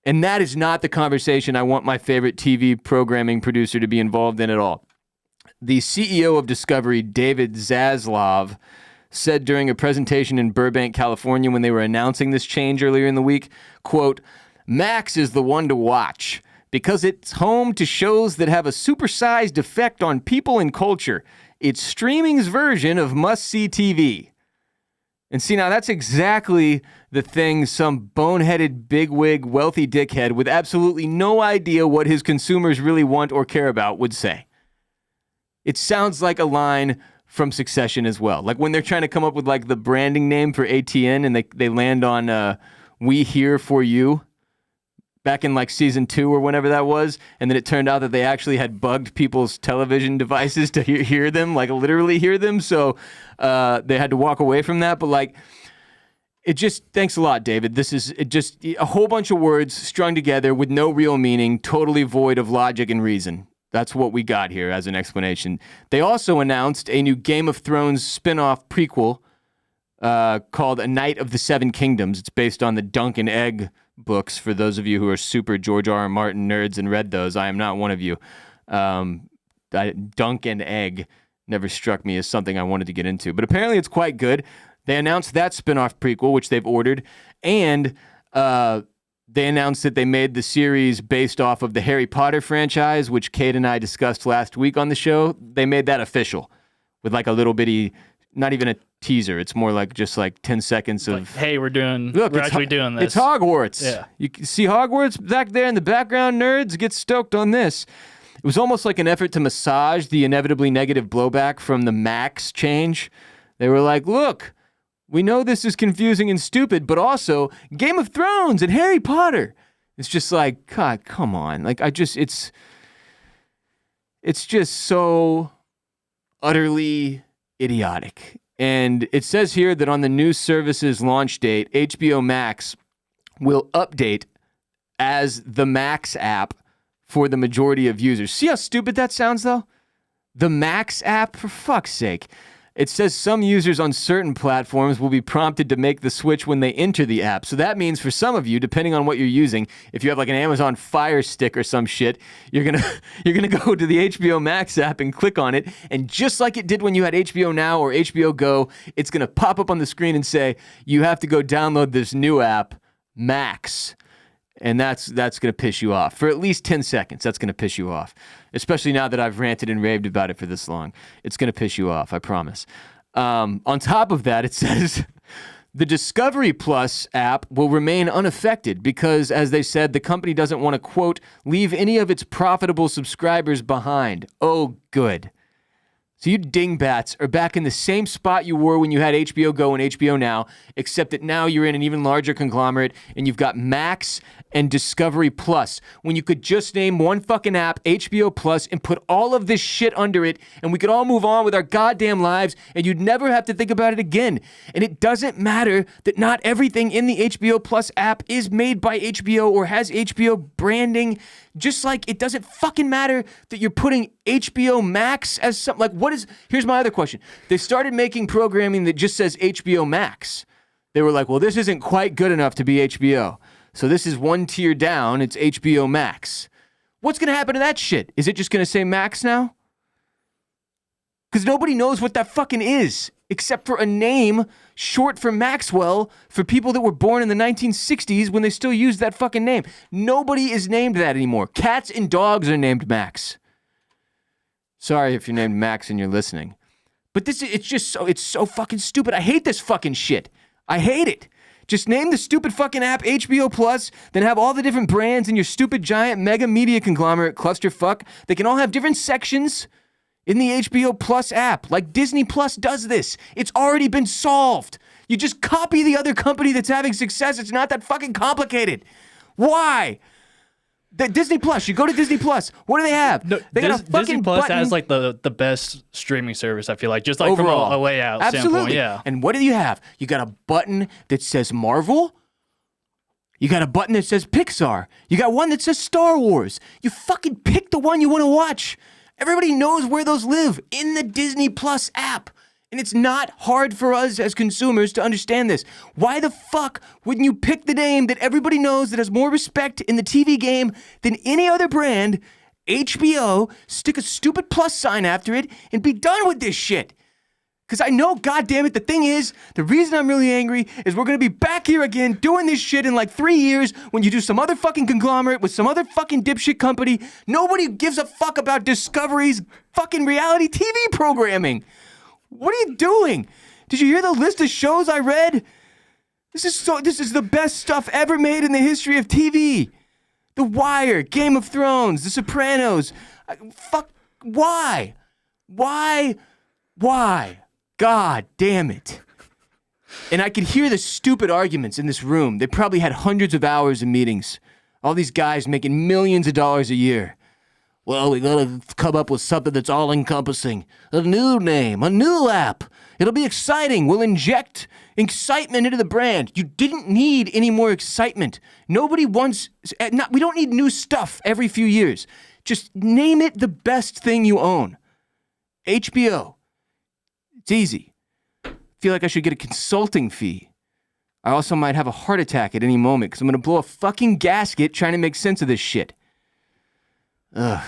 And that is not the conversation I want my favorite TV programming producer to be involved in at all. The CEO of Discovery, David Zaslav, said during a presentation in Burbank, California, when they were announcing this change earlier in the week, quote, Max is the one to watch because it's home to shows that have a supersized effect on people and culture. It's streaming's version of must-see TV. And see, now that's exactly the thing some boneheaded, bigwig, wealthy dickhead with absolutely no idea what his consumers really want or care about would say. It sounds like a line from Succession as well. Like when they're trying to come up with like the branding name for ATN and they land on We Here For You back in like season 2 or whenever that was. And then it turned out that they actually had bugged people's television devices to hear them, like literally hear them. So they had to walk away from that. But like, it just, thanks a lot, David. This is just a whole bunch of words strung together with no real meaning, totally void of logic and reason. That's what we got here as an explanation. They also announced a new Game of Thrones spin-off prequel called A Night of the Seven Kingdoms. It's based on the Dunk and Egg books, for those of you who are super George R. R. Martin nerds and read those. I am not one of you. Dunk and Egg never struck me as something I wanted to get into. But apparently it's quite good. They announced that spin-off prequel, which they've ordered, and they announced that they made the series based off of the Harry Potter franchise, which Kade and I discussed last week on the show. They made that official with like a little bitty, not even a teaser. It's more like just like 10 seconds of, like, hey, we're actually doing this. It's Hogwarts. Yeah. You can see Hogwarts back there in the background, nerds. Get stoked on this. It was almost like an effort to massage the inevitably negative blowback from the Max change. They were like, look, we know this is confusing and stupid, but also Game of Thrones and Harry Potter. It's just like, God, come on. Like, it's just so utterly idiotic. And it says here that on the new service's launch date, HBO Max will update as the Max app for the majority of users. See how stupid that sounds, though? The Max app? For fuck's sake. It says some users on certain platforms will be prompted to make the switch when they enter the app. So that means for some of you, depending on what you're using, if you have like an Amazon Fire Stick or some shit, you're gonna go to the HBO Max app and click on it, and just like it did when you had HBO Now or HBO Go, it's gonna pop up on the screen and say you have to go download this new app, Max. And that's going to piss you off. For at least 10 seconds, that's going to piss you off. Especially now that I've ranted and raved about it for this long. It's going to piss you off, I promise. On top of that, it says the Discovery Plus app will remain unaffected because, as they said, the company doesn't want to, quote, leave any of its profitable subscribers behind. Oh, good. So you dingbats are back in the same spot you were when you had HBO Go and HBO Now, except that now you're in an even larger conglomerate and you've got Max and Discovery Plus, when you could just name one fucking app, HBO Plus, and put all of this shit under it, and we could all move on with our goddamn lives, and you'd never have to think about it again. And it doesn't matter that not everything in the HBO Plus app is made by HBO or has HBO branding, just like it doesn't fucking matter that you're putting HBO Max as something, like here's my other question. They started making programming that just says HBO Max. They were like, well, this isn't quite good enough to be HBO. So this is one tier down, it's HBO Max. What's going to happen to that shit? Is it just going to say Max now? Because nobody knows what that fucking is, except for a name short for Maxwell for people that were born in the 1960s when they still used that fucking name. Nobody is named that anymore. Cats and dogs are named Max. Sorry if you're named Max and you're listening. But it's so fucking stupid. I hate this fucking shit. I hate it. Just name the stupid fucking app HBO Plus, then have all the different brands in your stupid giant mega media conglomerate clusterfuck. They can all have different sections in the HBO Plus app, like Disney Plus does this. It's already been solved. You just copy the other company that's having success. It's not that fucking complicated. Why? Disney Plus. You go to Disney Plus. What do they have? No, they got a fucking Disney Plus button. has like the best streaming service, I feel like, just like Overall. from a layout standpoint. Yeah. And what do you have? You got a button that says Marvel. You got a button that says Pixar. You got one that says Star Wars. You fucking pick the one you want to watch. Everybody knows where those live, in the Disney Plus app. And it's not hard for us as consumers to understand this. Why the fuck wouldn't you pick the name that everybody knows that has more respect in the TV game than any other brand, HBO, stick a stupid plus sign after it, and be done with this shit? Because I know, goddammit, the thing is, the reason I'm really angry is we're going to be back here again doing this shit in like 3 years when you do some other fucking conglomerate with some other fucking dipshit company. Nobody gives a fuck about Discovery's fucking reality TV programming. What are you doing? Did you hear the list of shows I read? This is the best stuff ever made in the history of TV. The Wire, Game of Thrones, The Sopranos. Why? God damn it. And I could hear the stupid arguments in this room. They probably had hundreds of hours of meetings. All these guys making millions of dollars a year. Well, we gotta come up with something that's all-encompassing. A new name, a new app. It'll be exciting. We'll inject excitement into the brand. You didn't need any more excitement. Nobody wants... we don't need new stuff every few years. Just name it the best thing you own. HBO. It's easy. I feel like I should get a consulting fee. I also might have a heart attack at any moment because I'm going to blow a fucking gasket trying to make sense of this shit. Ugh.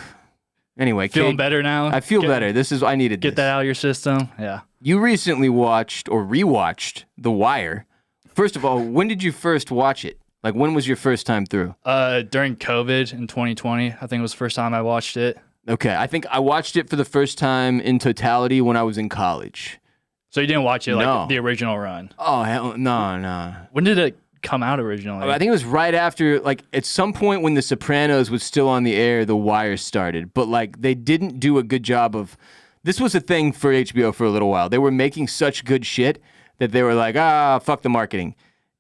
Anyway, Feeling Kate, better now? I feel better. I needed Get this. that out of your system. Yeah. You recently watched or rewatched The Wire. First of all, when did you first watch it? Like, when was your first time through? During COVID in 2020, I think it was the first time I watched it. Okay, I think I watched it for the first time in totality when I was in college. So you didn't watch it like No. the original run? Oh, hell, no. When did it come out originally? I think it was right after, like, at some point when The Sopranos was still on the air, The Wire started. But, like, they didn't do a good job of... This was a thing for HBO for a little while. They were making such good shit that they were like, fuck the marketing.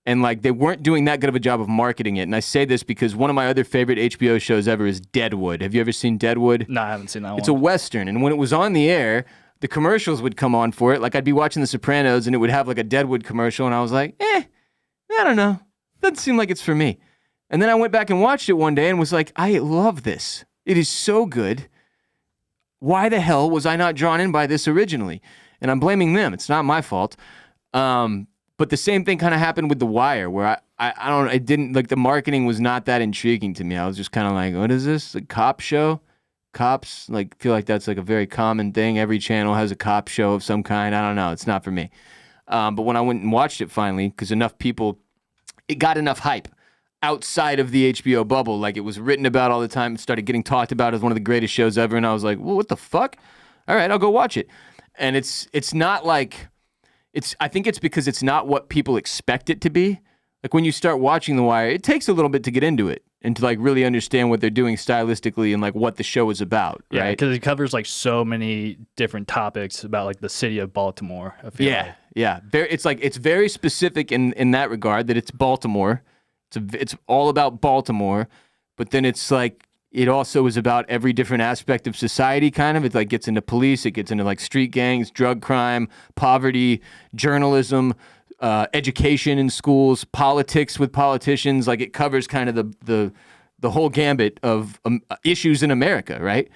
And, like, they weren't doing that good of a job of marketing it. And I say this because one of my other favorite HBO shows ever is Deadwood. Have you ever seen Deadwood? No, I haven't seen that one. It's a Western. And when it was on the air, the commercials would come on for it. Like, I'd be watching The Sopranos, and it would have, like, a Deadwood commercial. And I was like, I don't know. Doesn't seem like it's for me. And then I went back and watched it one day and was like, I love this. It is so good. Why the hell was I not drawn in by this originally? and I'm blaming them. It's not my fault. But the same thing kind of happened with The Wire, where I don't, it didn't, like, the marketing was not that intriguing to me. I was just kind of like, what is this? A cop show? Cops, like, feel like that's like a very common thing. Every channel has a cop show of some kind. I don't know. It's not for me. But when I went and watched it finally, because enough people, it got enough hype outside of the HBO bubble. Like, it was written about all the time. It started getting talked about as one of the greatest shows ever. And I was like, well, what the fuck? All right, I'll go watch it. And it's not like, I think it's because it's not what people expect it to be. Like, when you start watching The Wire, it takes a little bit to get into it and to, like, really understand what they're doing stylistically and, like, what the show is about, Yeah, right? because it covers, like, so many different topics about, like, the city of Baltimore. I feel like. Yeah. It's very specific in that regard, that it's Baltimore. It's all about Baltimore, but then it's like, it also is about every different aspect of society, kind of. It, like, gets into police, it gets into, like, street gangs, drug crime, poverty, journalism, education in schools, politics with politicians. Like, it covers kind of the whole gambit of issues in America, right?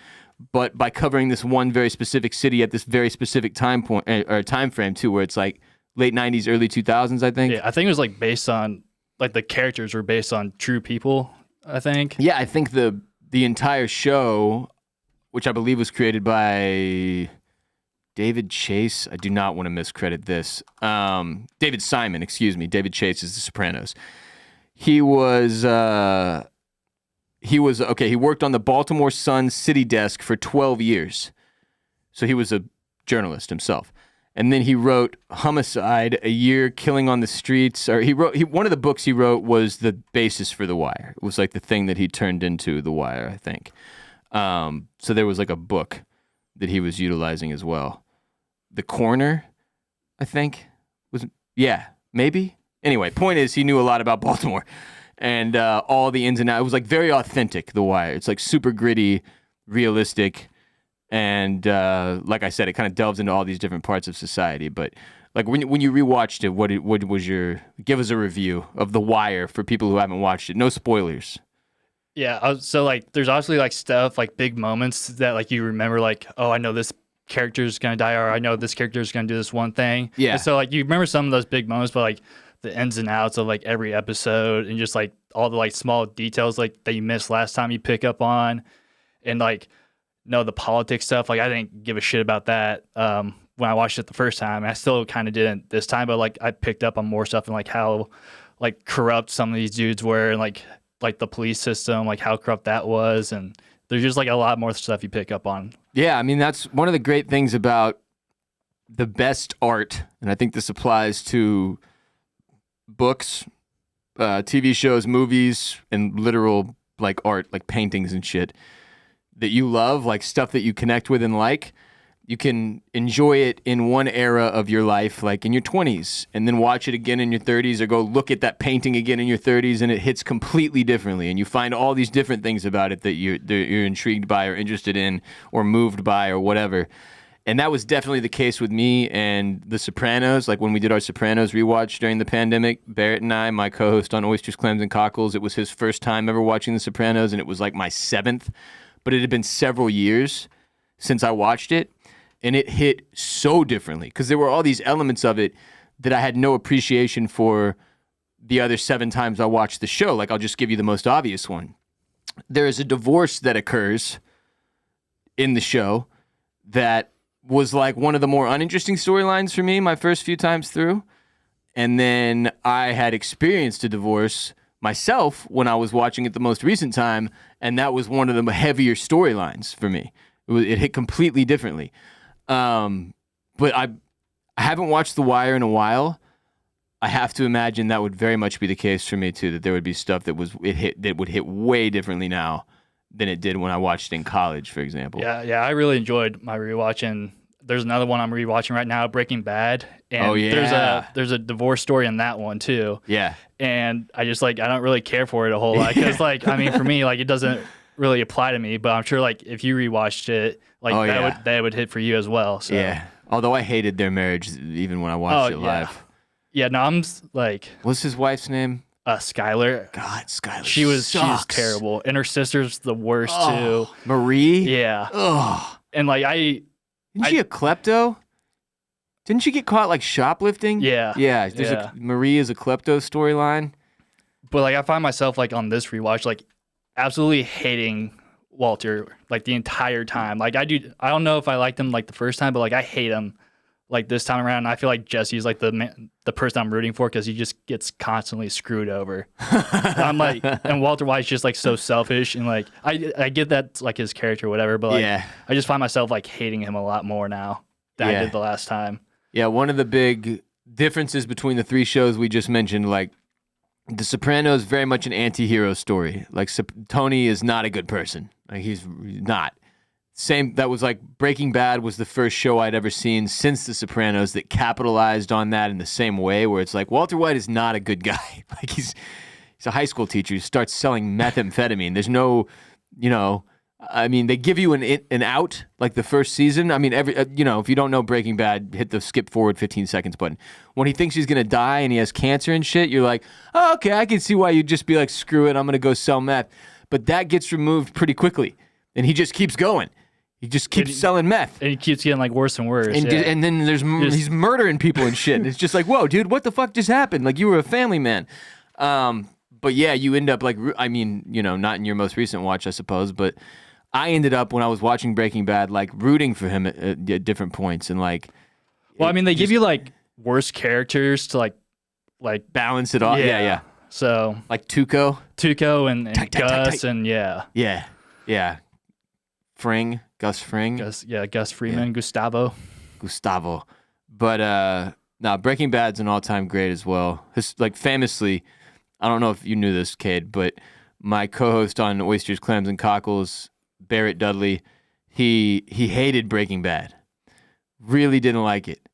But by covering this one very specific city at this very specific time point or time frame too, where it's like late 90s, early 2000s, I think. Yeah, I think it was, like, based on, like, the characters were based on true people, I think. Yeah, I think the entire show, which I believe was created by David Chase. I do not want to miscredit this. David Simon, excuse me. David Chase is The Sopranos. He was okay. He worked on the Baltimore Sun city desk for 12 years. So he was a journalist himself. And then he wrote Homicide, A Year Killing on the Streets. Or one of the books he wrote was the basis for The Wire. It was like the thing that he turned into The Wire, I think. So there was like a book that he was utilizing as well. The Corner, I think, maybe. Anyway, point is, he knew a lot about Baltimore and all the ins and outs. It was like very authentic, The Wire. It's like super gritty, realistic, and like I said, it kind of delves into all these different parts of society. But like when you rewatched it, what was give us a review of The Wire for people who haven't watched it? No spoilers. Yeah, so, like, there's obviously, like, stuff, like, big moments that, like, you remember, like, oh, I know this character's gonna die, or I know this character's gonna do this one thing. Yeah. And so, like, you remember some of those big moments, but, like, the ins and outs of, like, every episode and just, like, all the, like, small details, like, that you missed last time you pick up on. And, like, the politics stuff, like, I didn't give a shit about that when I watched it the first time. I still kind of didn't this time, but, like, I picked up on more stuff and, like, how, like, corrupt some of these dudes were, and, like the police system, like, how corrupt that was. And there's just, like, a lot more stuff you pick up on. Yeah, I mean, that's one of the great things about the best art, and I think this applies to books, TV shows, movies, and literal, like, art, like paintings and shit, that you love, like stuff that you connect with and like. You can enjoy it in one era of your life, like in your 20s, and then watch it again in your 30s, or go look at that painting again in your 30s, and it hits completely differently. And you find all these different things about it that you're intrigued by or interested in or moved by or whatever. And that was definitely the case with me and The Sopranos. Like, when we did our Sopranos rewatch during the pandemic, Barrett and I, my co-host on Oysters, Clams, and Cockles, it was his first time ever watching The Sopranos, and it was like my 7th, but it had been several years since I watched it. And it hit so differently because there were all these elements of it that I had no appreciation for the other 7 times I watched the show. Like, I'll just give you the most obvious one. There is a divorce that occurs in the show that was like one of the more uninteresting storylines for me my first few times through. And then I had experienced a divorce myself when I was watching it the most recent time, and that was one of the heavier storylines for me. It hit completely differently. But I haven't watched The Wire in a while. I have to imagine that would very much be the case for me too, that there would be stuff that would hit way differently now than it did when I watched it in college, for example. Yeah, I really enjoyed my rewatch, and there's another one I'm rewatching right now, Breaking Bad. And oh yeah, there's a divorce story in that one too. Yeah, and I just, like, I don't really care for it a whole lot because, like, I mean, for me, like, it doesn't really apply to me. But I'm sure, like, if you rewatched it, like, that would hit for you as well. So. Yeah. Although I hated their marriage even when I watched it live. Yeah, no, I'm like. What's his wife's name? Skylar. God, Skylar. She's terrible, and her sister's the worst too. Marie. Yeah. Ugh. And, like, Isn't she a klepto? Didn't she get caught like shoplifting? Yeah. Yeah. There's Maria's a klepto storyline. But like I find myself like on this rewatch, like absolutely hating Walter like the entire time. Like I don't know if I liked him like the first time, but like I hate him like this time around. I feel like Jesse's like the person I'm rooting for because he just gets constantly screwed over. I'm like, and Walter White's just like so selfish and like I get that's like his character or whatever, but like I just find myself like hating him a lot more now than I did the last time. Yeah, one of the big differences between the three shows we just mentioned, like The Sopranos, very much an anti-hero story. Like Tony is not a good person. Like he's not. Same. That was like Breaking Bad was the first show I'd ever seen since The Sopranos that capitalized on that in the same way, where it's like Walter White is not a good guy. Like he's a high school teacher who starts selling methamphetamine. There's no, I mean, they give you an out like the first season. I mean, if you don't know Breaking Bad, hit the skip forward 15 seconds button. When he thinks he's gonna die and he has cancer and shit, you're like, oh, okay, I can see why you'd just be like, screw it, I'm gonna go sell meth. But that gets removed pretty quickly, and he just keeps going. He just keeps selling meth, and he keeps getting like worse and worse. And then he's murdering people and shit. And it's just like, whoa, dude, what the fuck just happened? Like you were a family man. But yeah, you end up like, I mean, not in your most recent watch, I suppose, but I ended up when I was watching Breaking Bad, like rooting for him at different points, and like. Well, I mean, they give you like worse characters to like balance it off. Yeah. So like Tuco and Gus and yeah. Gus Fring. Gus Freeman, Gustavo. But Breaking Bad's an all-time great as well. Like famously, I don't know if you knew this, Kade, but my co-host on Oysters, Clams, and Cockles, Barrett Dudley, he hated Breaking Bad. Really didn't like it.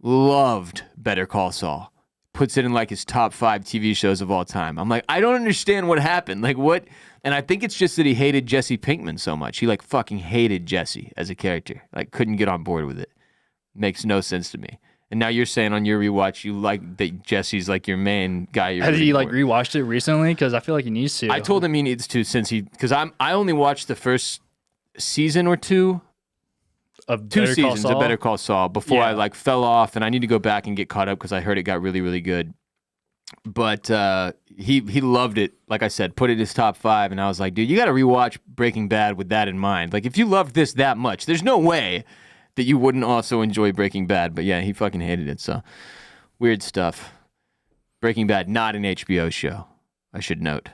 Loved Better Call Saul. Puts it in like his top 5 TV shows of all time. I'm like, I don't understand what happened. Like what? And I think it's just that he hated Jesse Pinkman so much. He like fucking hated Jesse as a character. Like couldn't get on board with it. Makes no sense to me. And now you're saying on your rewatch you like that Jesse's like your main guy. Has he like rewatched it recently? Because I feel like he needs to. I told him he needs to because I only watched the first season or two of two seasons of Better Call Saul before I like fell off, and I need to go back and get caught up because I heard it got really, really good. But he loved it. Like I said, put it in his top 5, and I was like, dude, you got to rewatch Breaking Bad with that in mind. Like if you loved this that much, there's no way that you wouldn't also enjoy Breaking Bad. But yeah, he fucking hated it. So weird stuff. Breaking Bad, not an HBO show, I should note.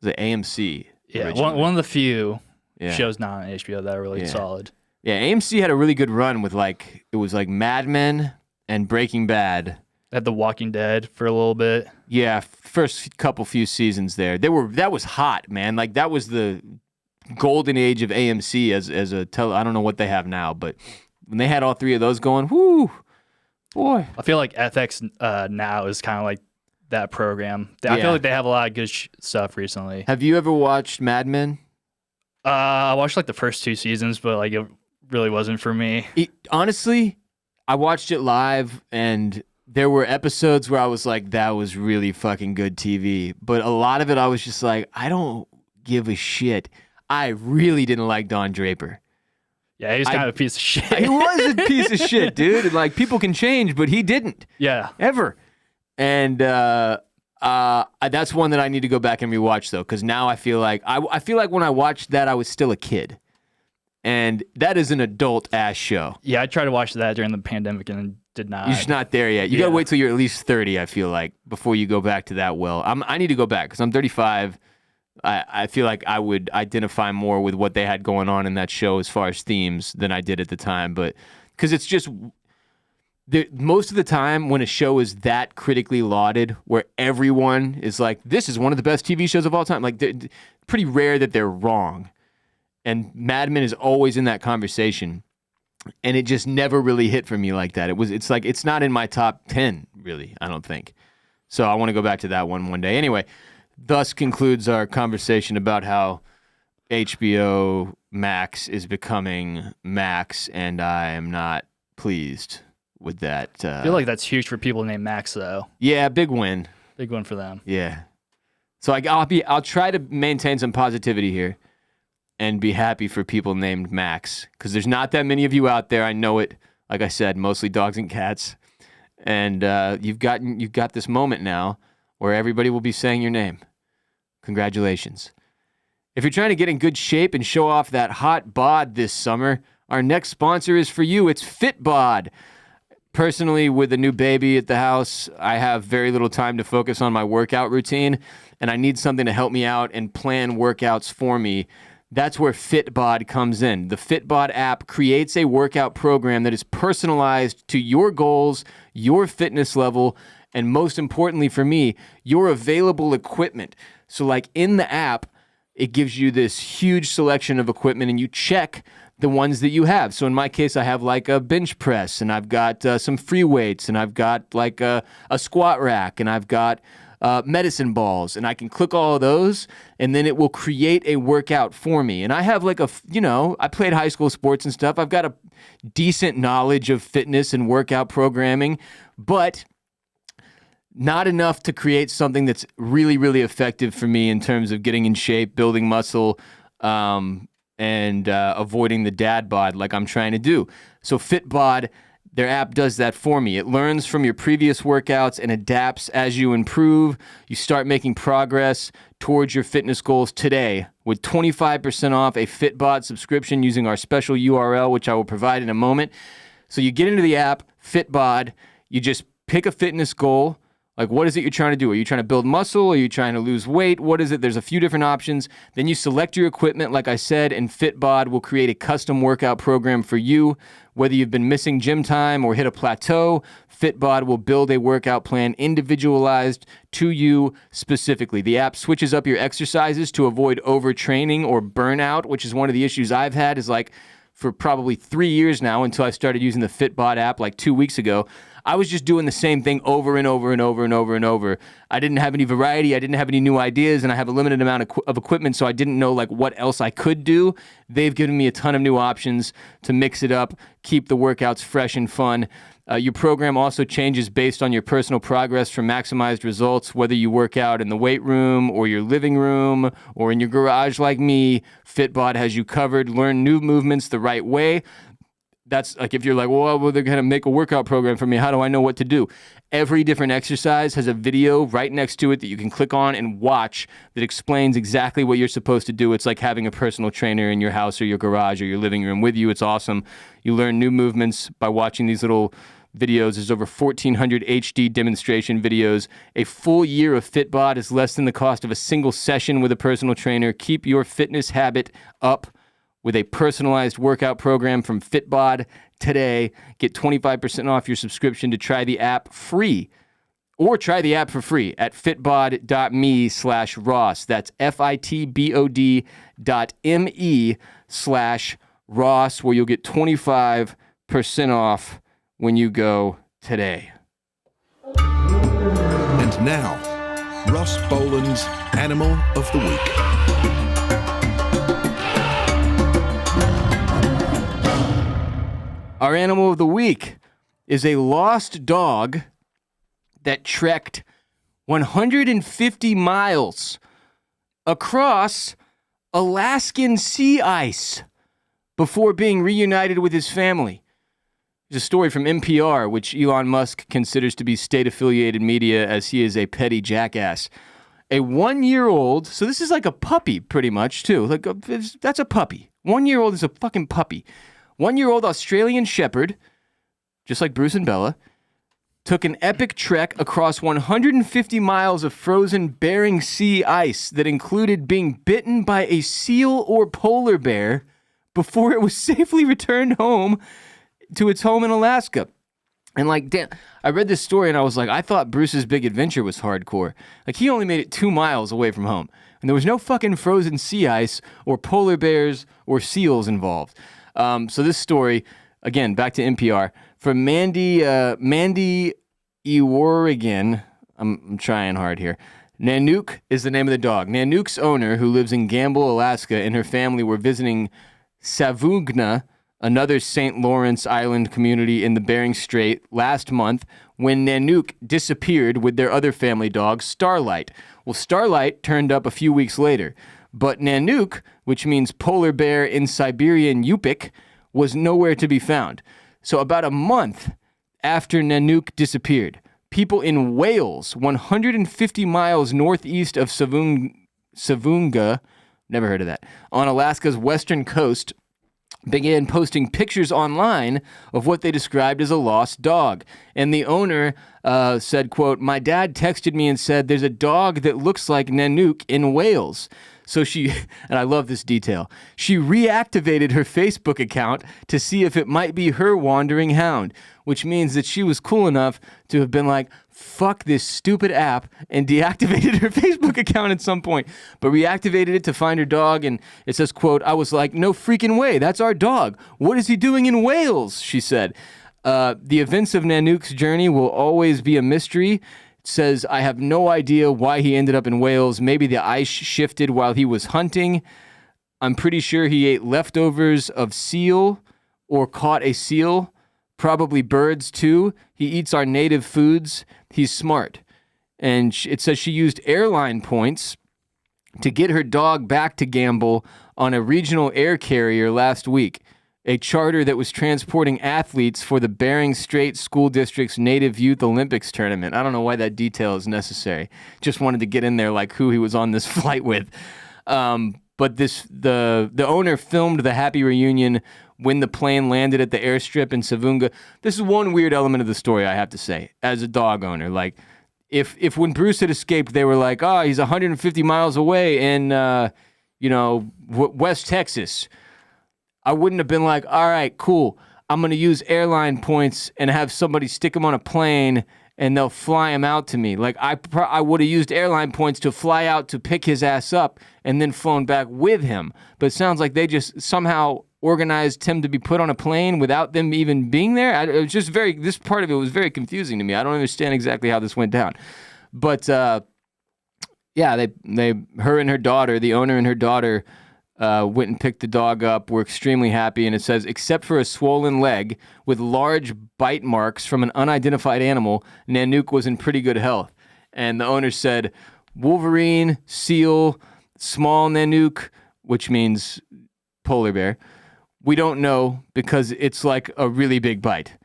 It was an AMC. Yeah, one of the few shows not on HBO that are really solid. Yeah, AMC had a really good run with it was like Mad Men and Breaking Bad. Had The Walking Dead for a little bit. Yeah, first few seasons there. That was hot, man. Like that was the golden age of AMC as a I don't know what they have now, but when they had all 3 of those going, whoo, boy. I feel like FX now is kind of like that program. I feel like they have a lot of good stuff recently. Have you ever watched Mad Men? I watched like the first 2 seasons, but like it really wasn't for me. Honestly, I watched it live, and there were episodes where I was like, that was really fucking good TV. But a lot of it, I was just like, I don't give a shit. I really didn't like Don Draper. Yeah, he was kind of a piece of shit. He was a piece of shit, dude. And like, people can change, but he didn't. Yeah. Ever. And that's one that I need to go back and rewatch, though, because now I feel like when I watched that, I was still a kid. And that is an adult-ass show. Yeah, I tried to watch that during the pandemic and did not. You're just not there yet. You got to wait till you're at least 30, I feel like, before you go back to that well. I need to go back because I'm 35. I feel like I would identify more with what they had going on in that show as far as themes than I did at the time. But because it's just most of the time when a show is that critically lauded, where everyone is like, this is one of the best TV shows of all time, like pretty rare that they're wrong. And Mad Men is always in that conversation. And it just never really hit for me like that. It's like, it's not in my top 10, really, I don't think. So I want to go back to that one day. Anyway, thus concludes our conversation about how HBO Max is becoming Max, and I am not pleased with that. I feel like that's huge for people named Max, though. Yeah, big win. Big win for them. Yeah. So I'll try to maintain some positivity here and be happy for people named Max, because there's not that many of you out there. I know it. Like I said, mostly dogs and cats. And you've got this moment now where everybody will be saying your name. Congratulations. If you're trying to get in good shape and show off that hot bod this summer, our next sponsor is for you. It's FitBod. Personally, with a new baby at the house, I have very little time to focus on my workout routine, and I need something to help me out and plan workouts for me. That's where FitBod comes in. The FitBod app creates a workout program that is personalized to your goals, your fitness level, and most importantly for me, your available equipment. So like in the app, it gives you this huge selection of equipment and you check the ones that you have. So in my case, I have like a bench press and I've got some free weights and I've got like a squat rack and I've got medicine balls, and I can click all of those and then it will create a workout for me. And I have like I played high school sports and stuff. I've got a decent knowledge of fitness and workout programming, but not enough to create something that's really, really effective for me in terms of getting in shape, building muscle, and avoiding the dad bod like I'm trying to do. So FitBod, their app does that for me. It learns from your previous workouts and adapts as you improve. You start making progress towards your fitness goals today with 25% off a FitBod subscription using our special URL, which I will provide in a moment. So you get into the app, FitBod, you just pick a fitness goal. Like, what is it you're trying to do? Are you trying to build muscle? Are you trying to lose weight? What is it? There's a few different options. Then you select your equipment, like I said, and FitBod will create a custom workout program for you. Whether you've been missing gym time or hit a plateau, FitBod will build a workout plan individualized to you specifically. The app switches up your exercises to avoid overtraining or burnout, which is one of the issues I've had is like for probably 3 years now until I started using the FitBod app like 2 weeks ago. I was just doing the same thing over and over and over and over and over. I didn't have any variety. I didn't have any new ideas, and I have a limited amount of equipment, so I didn't know like what else I could do. They've given me a ton of new options to mix it up, keep the workouts fresh and fun. Your program also changes based on your personal progress for maximized results, whether you work out in the weight room or your living room or in your garage like me. FitBod has you covered. Learn new movements the right way. That's like if you're like, well, they're going to make a workout program for me. How do I know what to do? Every different exercise has a video right next to it that you can click on and watch that explains exactly what you're supposed to do. It's like having a personal trainer in your house or your garage or your living room with you. It's awesome. You learn new movements by watching these little videos. There's over 1,400 HD demonstration videos. A full year of FitBod is less than the cost of a single session with a personal trainer. Keep your fitness habit up with a personalized workout program from FitBod today. Get 25% off your subscription to try the app free, or try the app for free at fitbod.me/Ross. That's fitbod.me/Ross, where you'll get 25% off when you go today. And now, Ross Boland's Animal of the Week. Our animal of the week is a lost dog that trekked 150 miles across Alaskan sea ice before being reunited with his family. There's a story from NPR, which Elon Musk considers to be state-affiliated media as he is a petty jackass. A 1-year-old, so this is like a puppy pretty much too. That's a puppy. 1-year-old is a fucking puppy. 1-year-old Australian Shepherd, just like Bruce and Bella, took an epic trek across 150 miles of frozen Bering Sea ice that included being bitten by a seal or polar bear before it was safely returned home to its home in Alaska. And like, damn, I read this story and I was like, I thought Bruce's big adventure was hardcore. Like, he only made it 2 miles away from home. And there was no fucking frozen sea ice or polar bears or seals involved. So this story, again, back to NPR, from Mandy Iworigan. I'm trying hard here. Nanook is the name of the dog. Nanook's owner, who lives in Gamble, Alaska, and her family were visiting Savugna, another St. Lawrence Island community in the Bering Strait, last month when Nanook disappeared with their other family dog, Starlight. Well, Starlight turned up a few weeks later. But Nanook, which means polar bear in Siberian Yupik, was nowhere to be found. So about a month after Nanook disappeared, people in Wales, 150 miles northeast of Savunga, never heard of that, on Alaska's western coast, began posting pictures online of what they described as a lost dog. And the owner said, quote, "My dad texted me and said there's a dog that looks like Nanook in Wales." So she, and I love this detail, she reactivated her Facebook account to see if it might be her wandering hound, which means that she was cool enough to have been like, fuck this stupid app, and deactivated her Facebook account at some point, but reactivated it to find her dog. And it says, quote, "I was like, no freaking way, that's our dog. What is he doing in Wales?" she said. The events of Nanook's journey will always be a mystery. It says, "I have no idea why he ended up in Wales. Maybe the ice shifted while he was hunting. I'm pretty sure he ate leftovers of seal or caught a seal. Probably birds too. He eats our native foods. He's smart." And it says she used airline points to get her dog back to Gamble on a regional air carrier last week, a charter that was transporting athletes for the Bering Strait School District's Native Youth Olympics tournament. I don't know why that detail is necessary. Just wanted to get in there like who he was on this flight with. But the owner filmed the happy reunion when the plane landed at the airstrip in Savunga. This is one weird element of the story, I have to say, as a dog owner. Like, if when Bruce had escaped, they were like, "Oh, he's 150 miles away in, West Texas," I wouldn't have been like, "All right, cool. I'm going to use airline points and have somebody stick him on a plane and they'll fly him out to me." Like, I would have used airline points to fly out to pick his ass up and then flown back with him. But it sounds like they just somehow organized him to be put on a plane without them even being there. It was just this part of it was very confusing to me. I don't understand exactly how this went down. But, yeah, her and her daughter, the owner and her daughter, went and picked the dog up. We're extremely happy. And it says, except for a swollen leg with large bite marks from an unidentified animal, Nanook was in pretty good health. And the owner said, Wolverine, seal, small Nanook, which means polar bear. We don't know because it's like a really big bite.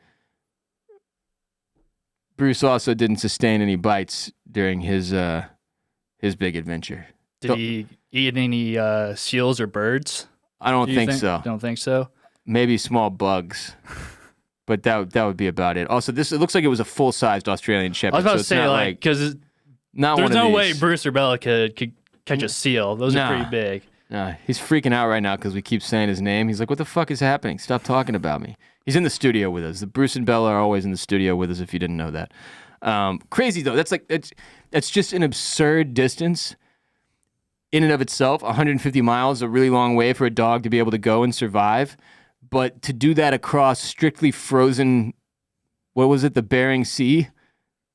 Bruce also didn't sustain any bites during his big adventure. Did he eat any seals or birds? I don't think so. Don't think so? Maybe small bugs. But that would be about it. Also, it looks like it was a full-sized Australian Shepherd. I was about to say, like, because there's no way Bruce or Bella could catch a seal. Those are pretty big. No, he's freaking out right now because we keep saying his name. He's like, what the fuck is happening? Stop talking about me. He's in the studio with us. The Bruce and Bella are always in the studio with us, if you didn't know that. Crazy, though. It's just an absurd distance in and of itself. 150 miles, a really long way for a dog to be able to go and survive. But to do that across strictly frozen, what was it, the Bering Sea?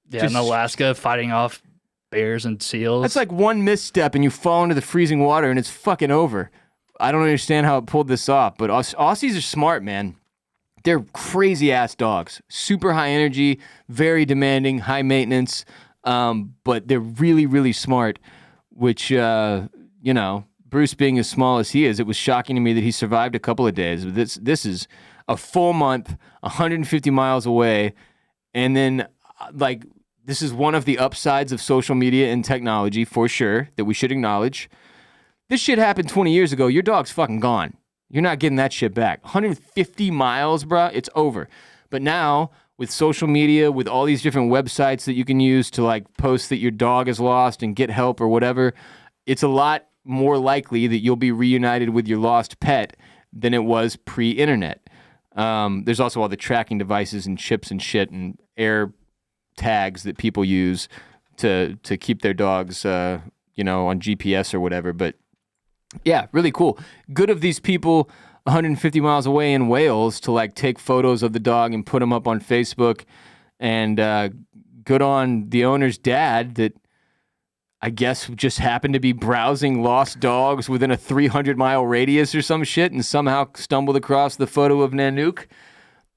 Yeah, in Alaska, fighting off bears and seals. That's like one misstep and you fall into the freezing water and it's fucking over. I don't understand how it pulled this off, but Aussies are smart, man. They're crazy-ass dogs. Super high energy, very demanding, high maintenance, but they're really, really smart, which, Bruce being as small as he is, it was shocking to me that he survived a couple of days. This is a full month, 150 miles away, and then, this is one of the upsides of social media and technology, for sure, that we should acknowledge. This shit happened 20 years ago. Your dog's fucking gone. You're not getting that shit back. 150 miles, bruh, it's over. But now, with social media, with all these different websites that you can use to, post that your dog is lost and get help or whatever, it's a lot more likely that you'll be reunited with your lost pet than it was pre-internet. There's also all the tracking devices and chips and shit and air tags that people use to keep their dogs, on GPS or whatever. But yeah, really cool. Good of these people 150 miles away in Wales to take photos of the dog and put them up on Facebook. And good on the owner's dad that I guess just happened to be browsing lost dogs within a 300-mile radius or some shit and somehow stumbled across the photo of Nanook.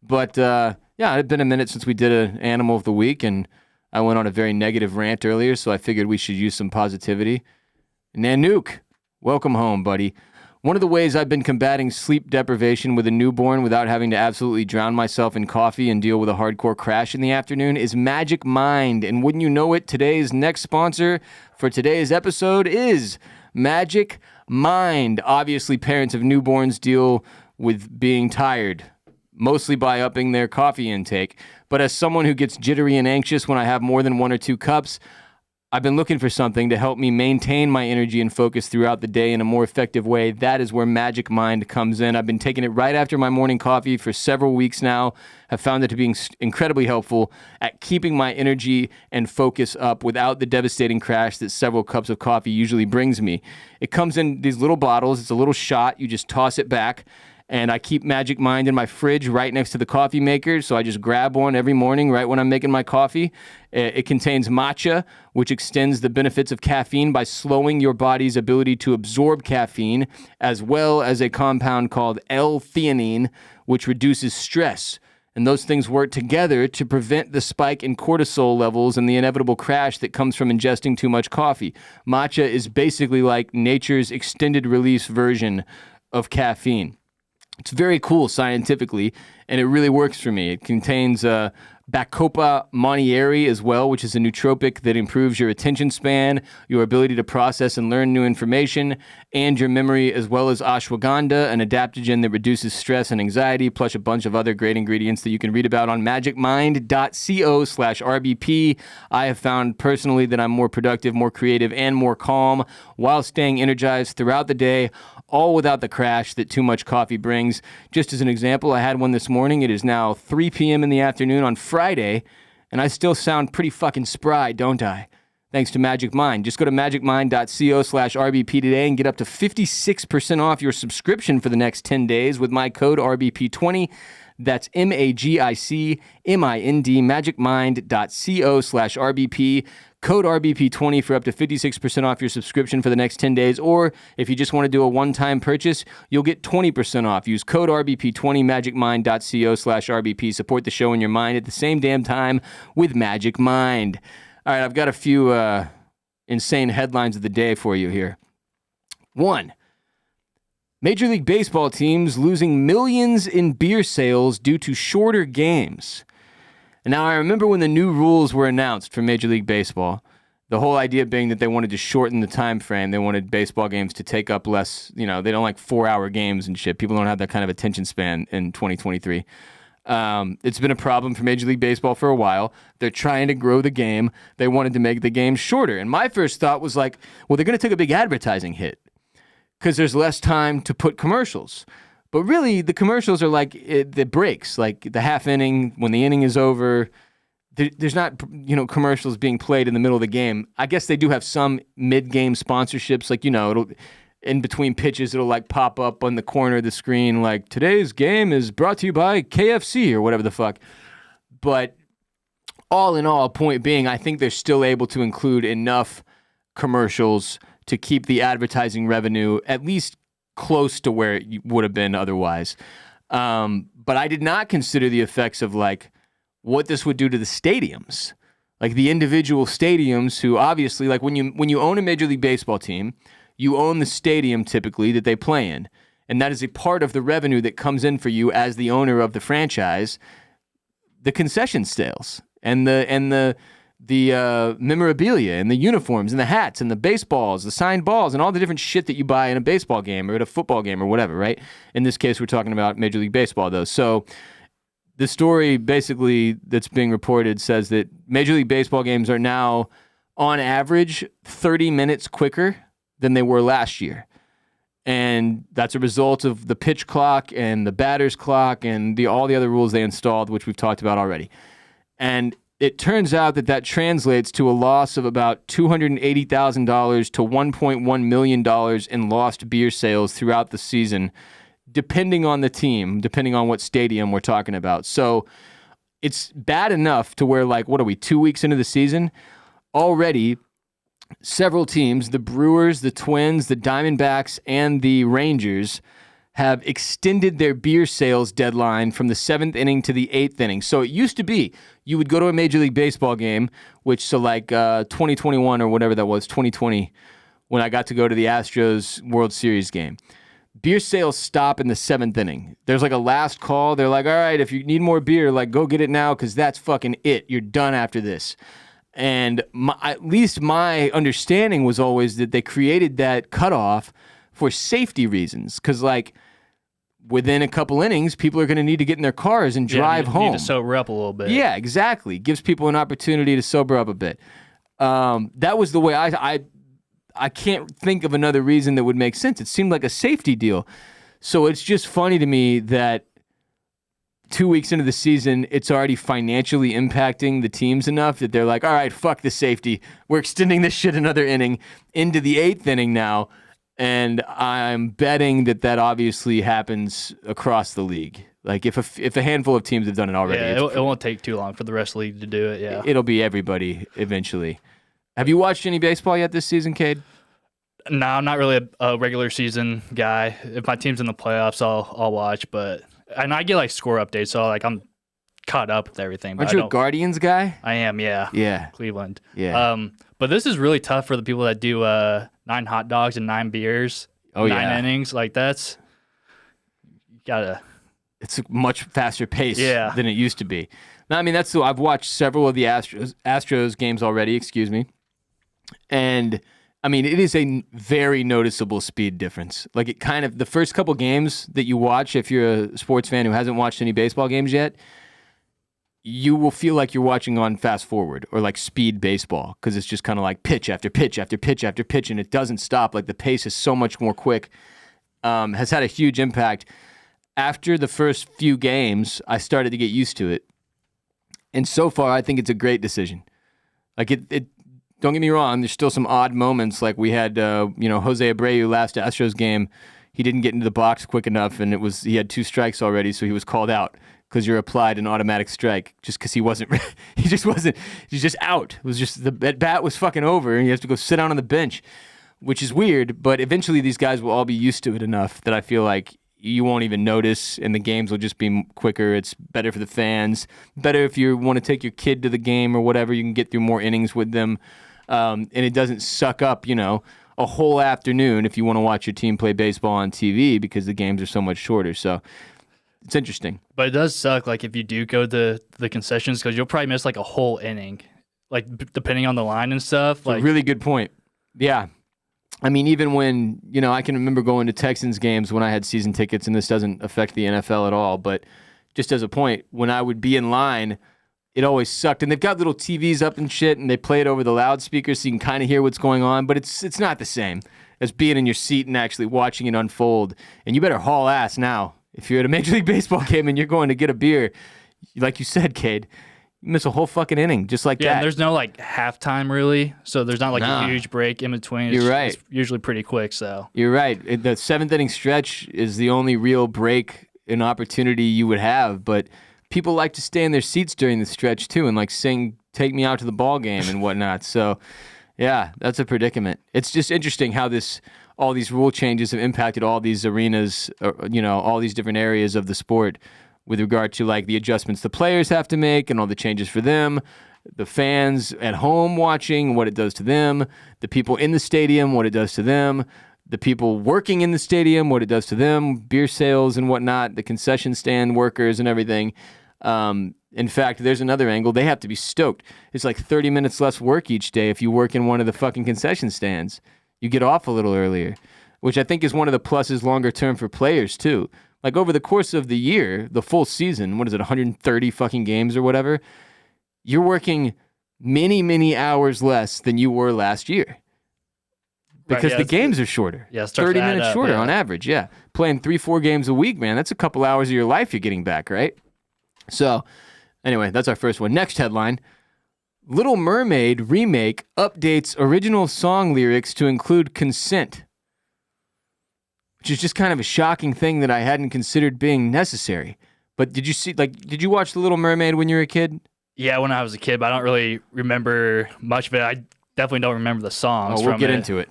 But yeah, it had been a minute since we did an Animal of the Week, and I went on a very negative rant earlier, so I figured we should use some positivity. Nanook, welcome home, buddy. One of the ways I've been combating sleep deprivation with a newborn without having to absolutely drown myself in coffee and deal with a hardcore crash in the afternoon is Magic Mind. And wouldn't you know it, today's next sponsor for today's episode is Magic Mind. Obviously, parents of newborns deal with being tired, mostly by upping their coffee intake. But as someone who gets jittery and anxious when I have more than 1 or 2 cups, I've been looking for something to help me maintain my energy and focus throughout the day in a more effective way. That is where Magic Mind comes in. I've been taking it right after my morning coffee for several weeks now. Have found it to be incredibly helpful at keeping my energy and focus up without the devastating crash that several cups of coffee usually brings me. It comes in these little bottles. It's a little shot. You just toss it back. And I keep Magic Mind in my fridge right next to the coffee maker, so I just grab one every morning right when I'm making my coffee. It contains matcha, which extends the benefits of caffeine by slowing your body's ability to absorb caffeine, as well as a compound called L-theanine, which reduces stress. And those things work together to prevent the spike in cortisol levels and the inevitable crash that comes from ingesting too much coffee. Matcha is basically like nature's extended release version of caffeine. It's very cool scientifically, and it really works for me. It contains Bacopa monnieri as well, which is a nootropic that improves your attention span, your ability to process and learn new information, and your memory, as well as ashwagandha, an adaptogen that reduces stress and anxiety, plus a bunch of other great ingredients that you can read about on magicmind.co/RBP. I have found personally that I'm more productive, more creative, and more calm while staying energized throughout the day, all without the crash that too much coffee brings. Just as an example, I had one this morning. It is now 3 p.m. in the afternoon on Friday, and I still sound pretty fucking spry, don't I? Thanks to Magic Mind. Just go to magicmind.co/RBP today and get up to 56% off your subscription for the next 10 days with my code RBP20. That's MAGICMIND, magicmind.co/RBP. Code RBP20 for up to 56% off your subscription for the next 10 days. Or if you just want to do a one-time purchase, you'll get 20% off. Use code RBP20, magicmind.co/RBP. Support the show in your mind at the same damn time with Magic Mind. All right, I've got a few insane headlines of the day for you here. 1. Major League Baseball teams losing millions in beer sales due to shorter games. Now, I remember when the new rules were announced for Major League Baseball, the whole idea being that they wanted to shorten the time frame. They wanted baseball games to take up less, they don't like 4-hour games and shit. People don't have that kind of attention span in 2023. It's been a problem for Major League Baseball for a while. They're trying to grow the game. They wanted to make the game shorter. And my first thought was like, well, they're going to take a big advertising hit because there's less time to put commercials. But really, the commercials are like the breaks, like the half inning, when the inning is over. There's not, commercials being played in the middle of the game. I guess they do have some mid-game sponsorships, like, it'll in between pitches, it'll like pop up on the corner of the screen, like today's game is brought to you by KFC or whatever the fuck. But all in all, point being, I think they're still able to include enough commercials to keep the advertising revenue at least close to where it would have been otherwise. But I did not consider the effects of like what this would do to the stadiums, like the individual stadiums who obviously, like when you own a Major League Baseball team, you own the stadium typically that they play in. And that is a part of the revenue that comes in for you as the owner of the franchise, the concession sales and the memorabilia and the uniforms and the hats and the baseballs, the signed balls and all the different shit that you buy in a baseball game or at a football game or whatever, right? In this case, we're talking about Major League Baseball, though. So the story basically that's being reported says that Major League Baseball games are now, on average, 30 minutes quicker than they were last year. And that's a result of the pitch clock and the batter's clock and all the other rules they installed, which we've talked about already. And it turns out that translates to a loss of about $280,000 to $1.1 million in lost beer sales throughout the season, depending on the team, depending on what stadium we're talking about. So it's bad enough to where, like, what are we, 2 weeks into the season? Already, several teams, the Brewers, the Twins, the Diamondbacks, and the Rangers have extended their beer sales deadline from the 7th inning to the 8th inning. So it used to be you would go to a Major League Baseball game, 2021 or whatever that was, 2020, when I got to go to the Astros World Series game. beer sales stop in the 7th inning. There's like a last call. They're like, all right, if you need more beer, like go get it now because that's fucking it. You're done after this. And at least my understanding was always that they created that cutoff for safety reasons because like within a couple innings, people are going to need to get in their cars and drive home. Need to sober up a little bit. Yeah, exactly. Gives people an opportunity to sober up a bit. That was the way I can't think of another reason that would make sense. It seemed like a safety deal. So it's just funny to me that 2 weeks into the season, it's already financially impacting the teams enough that they're like, all right, fuck the safety. We're extending this shit another inning into the 8th inning now. And I'm betting that obviously happens across the league. Like if a handful of teams have done it already. Yeah, it won't take too long for the rest of the league to do it, yeah. It'll be everybody eventually. Have you watched any baseball yet this season, Kade? No, I'm not really a regular season guy. If my team's in the playoffs, I'll watch. And I get like score updates, so like I'm caught up with everything. But Aren't you a Guardians guy? I am, yeah. Yeah. Cleveland. Yeah. But this is really tough for the people that do 9 hot dogs and 9 beers, 9 innings. Like that's you gotta. It's a much faster pace than it used to be. No, I mean I've watched several of the Astros games already. Excuse me, and. I mean, it is a very noticeable speed difference. Like it kind of, the first couple games that you watch, if you're a sports fan who hasn't watched any baseball games yet, you will feel like you're watching on fast forward or like speed baseball because it's just kind of like pitch after pitch after pitch after pitch and it doesn't stop. Like the pace is so much more quick. Has had a huge impact. After the first few games, I started to get used to it. And so far, I think it's a great decision. Like it don't get me wrong, there's still some odd moments. Like we had, Jose Abreu last Astros game. He didn't get into the box quick enough, and he had 2 strikes already, so he was called out because you're applied an automatic strike just because he wasn't. He's just out. It was just the bat was fucking over, and he has to go sit down on the bench, which is weird. But eventually, these guys will all be used to it enough that I feel like you won't even notice, and the games will just be quicker. It's better for the fans. Better if you want to take your kid to the game or whatever. You can get through more innings with them. And it doesn't suck up, a whole afternoon if you want to watch your team play baseball on TV because the games are so much shorter. So it's interesting. But it does suck, like, if you do go to the concessions because you'll probably miss, like, a whole inning, like, depending on the line and stuff. Like, a really good point. Yeah. I mean, even when, I can remember going to Texans games when I had season tickets, and this doesn't affect the NFL at all, but just as a point, when I would be in line, it always sucked. And they've got little TVs up and shit, and they play it over the loudspeakers so you can kind of hear what's going on, but it's not the same as being in your seat and actually watching it unfold. And you better haul ass now. If you're at a Major League Baseball game and you're going to get a beer, like you said, Kade, you miss a whole fucking inning just like that. Yeah, there's no, like, halftime, really, so there's not, like, a huge break in between. You're right. It's usually pretty quick, so. You're right. The 7th inning stretch is the only real break and opportunity you would have, but people like to stay in their seats during the stretch too and like sing "Take Me Out to the Ball Game" and whatnot. So, yeah, that's a predicament. It's just interesting how all these rule changes have impacted all these arenas, all these different areas of the sport with regard to like the adjustments the players have to make and all the changes for them, the fans at home watching, what it does to them, the people in the stadium, what it does to them, the people working in the stadium, what it does to them, beer sales and whatnot, the concession stand workers and everything. In fact, there's another angle. They have to be stoked. It's like 30 minutes less work each day if you work in one of the fucking concession stands. You get off a little earlier, which I think is one of the pluses longer term for players too. Like over the course of the year, the full season, 130 fucking games or whatever, you're working many, many hours less than you were last year. Because the games are shorter. Yeah, 30 minutes shorter on average, yeah. Playing 3-4 games a week, man, that's a couple hours of your life you're getting back, right? So, anyway, that's our first one. Next headline, Little Mermaid remake updates original song lyrics to include consent. Which is just kind of a shocking thing that I hadn't considered being necessary. But did you watch The Little Mermaid when you were a kid? Yeah, when I was a kid, but I don't really remember much of it. I definitely don't remember the songs. Oh, we'll get into it.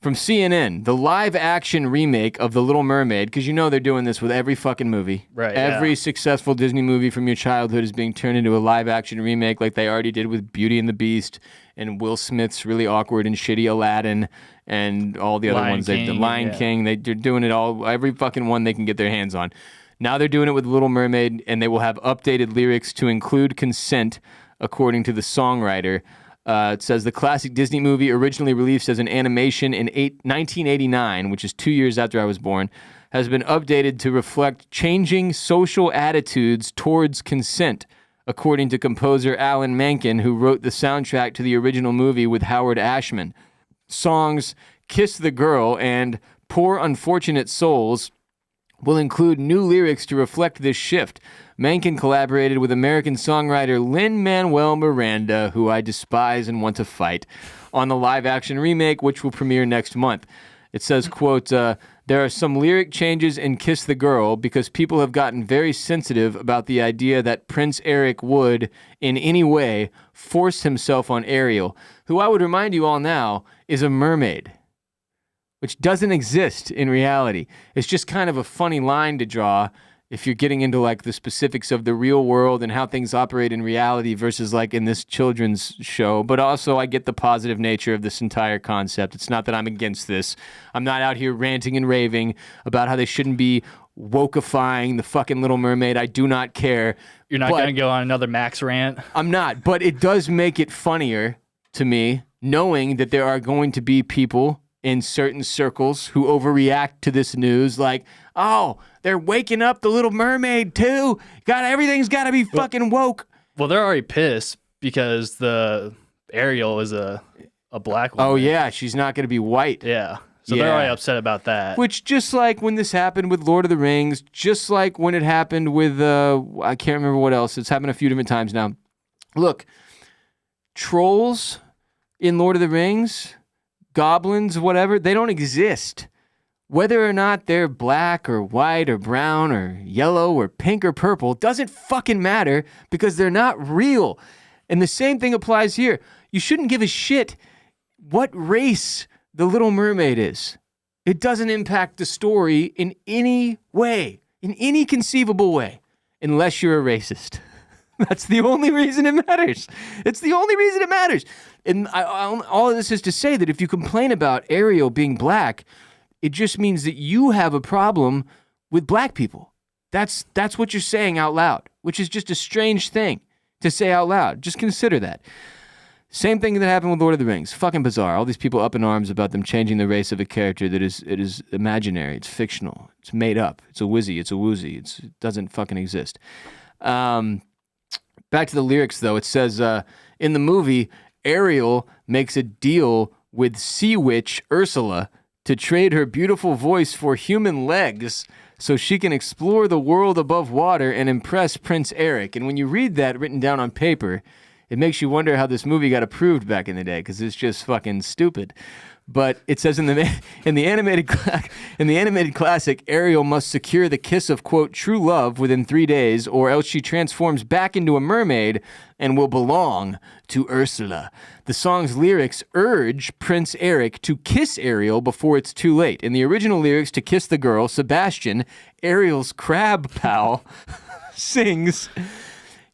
From CNN, the live-action remake of The Little Mermaid, because you know they're doing this with every fucking movie. Right, Every successful Disney movie from your childhood is being turned into a live-action remake like they already did with Beauty and the Beast and Will Smith's really awkward and shitty Aladdin and all the other Lion ones. The King, Lion yeah. King, they're doing it all, every fucking one they can get their hands on. Now they're doing it with Little Mermaid, and they will have updated lyrics to include consent, according to the songwriter. It says the classic Disney movie, originally released as an animation in 1989, which is 2 years after I was born, has been updated to reflect changing social attitudes towards consent, according to composer Alan Menken, who wrote the soundtrack to the original movie with Howard Ashman. Songs Kiss the Girl and Poor Unfortunate Souls will include new lyrics to reflect this shift. Menken collaborated with American songwriter Lin-Manuel Miranda, who I despise and want to fight, on the live-action remake, which will premiere next month. It says, quote, there are some lyric changes in Kiss the Girl because people have gotten very sensitive about the idea that Prince Eric would, in any way, force himself on Ariel, who I would remind you all now is a mermaid, which doesn't exist in reality. It's just kind of a funny line to draw if you're getting into like the specifics of the real world and how things operate in reality versus like in this children's show. But also I get the positive nature of this entire concept. It's not that I'm against this. I'm not out here ranting and raving about how they shouldn't be wokeifying the fucking Little Mermaid. I do not care. You're not going to go on another Max rant? I'm not, but it does make it funnier to me knowing that there are going to be people in certain circles who overreact to this news like, oh, they're waking up the Little Mermaid too. Everything's got to be fucking woke. Well, they're already pissed because the Ariel is a black woman. Oh, yeah, she's not going to be white. Yeah. So Yeah. they're already upset about that. Which, just like when this happened with Lord of the Rings, just like when it happened with, I can't remember what else. It's happened a few different times now. Look, trolls in Lord of the Rings, goblins, whatever, they don't exist. Whether or not they're black or white or brown or yellow or pink or purple doesn't fucking matter because they're not real. And the same thing applies here. You shouldn't give a shit what race the Little Mermaid is. It doesn't impact the story in any way, in any conceivable way, unless you're a racist. That's the only reason it matters. It's the only reason it matters. And all of this is to say that if you complain about Ariel being black, it just means that you have a problem with black people. That's what you're saying out loud, which is just a strange thing to say out loud. Just consider that. Same thing that happened with Lord of the Rings. Fucking bizarre. All these people up in arms about them changing the race of a character that is imaginary. It's fictional. It's made up. It's a whizzy. It's a woozy. It doesn't fucking exist. Back to the lyrics, though. It says, in the movie, Ariel makes a deal with sea witch Ursula to trade her beautiful voice for human legs so she can explore the world above water and impress Prince Eric. And when you read that written down on paper, it makes you wonder how this movie got approved back in the day because it's just fucking stupid. But it says in the animated classic, Ariel must secure the kiss of, quote, true love within 3 days, or else she transforms back into a mermaid and will belong to Ursula. The song's lyrics urge Prince Eric to kiss Ariel before it's too late. In the original lyrics to Kiss the Girl, Sebastian, Ariel's crab pal, sings,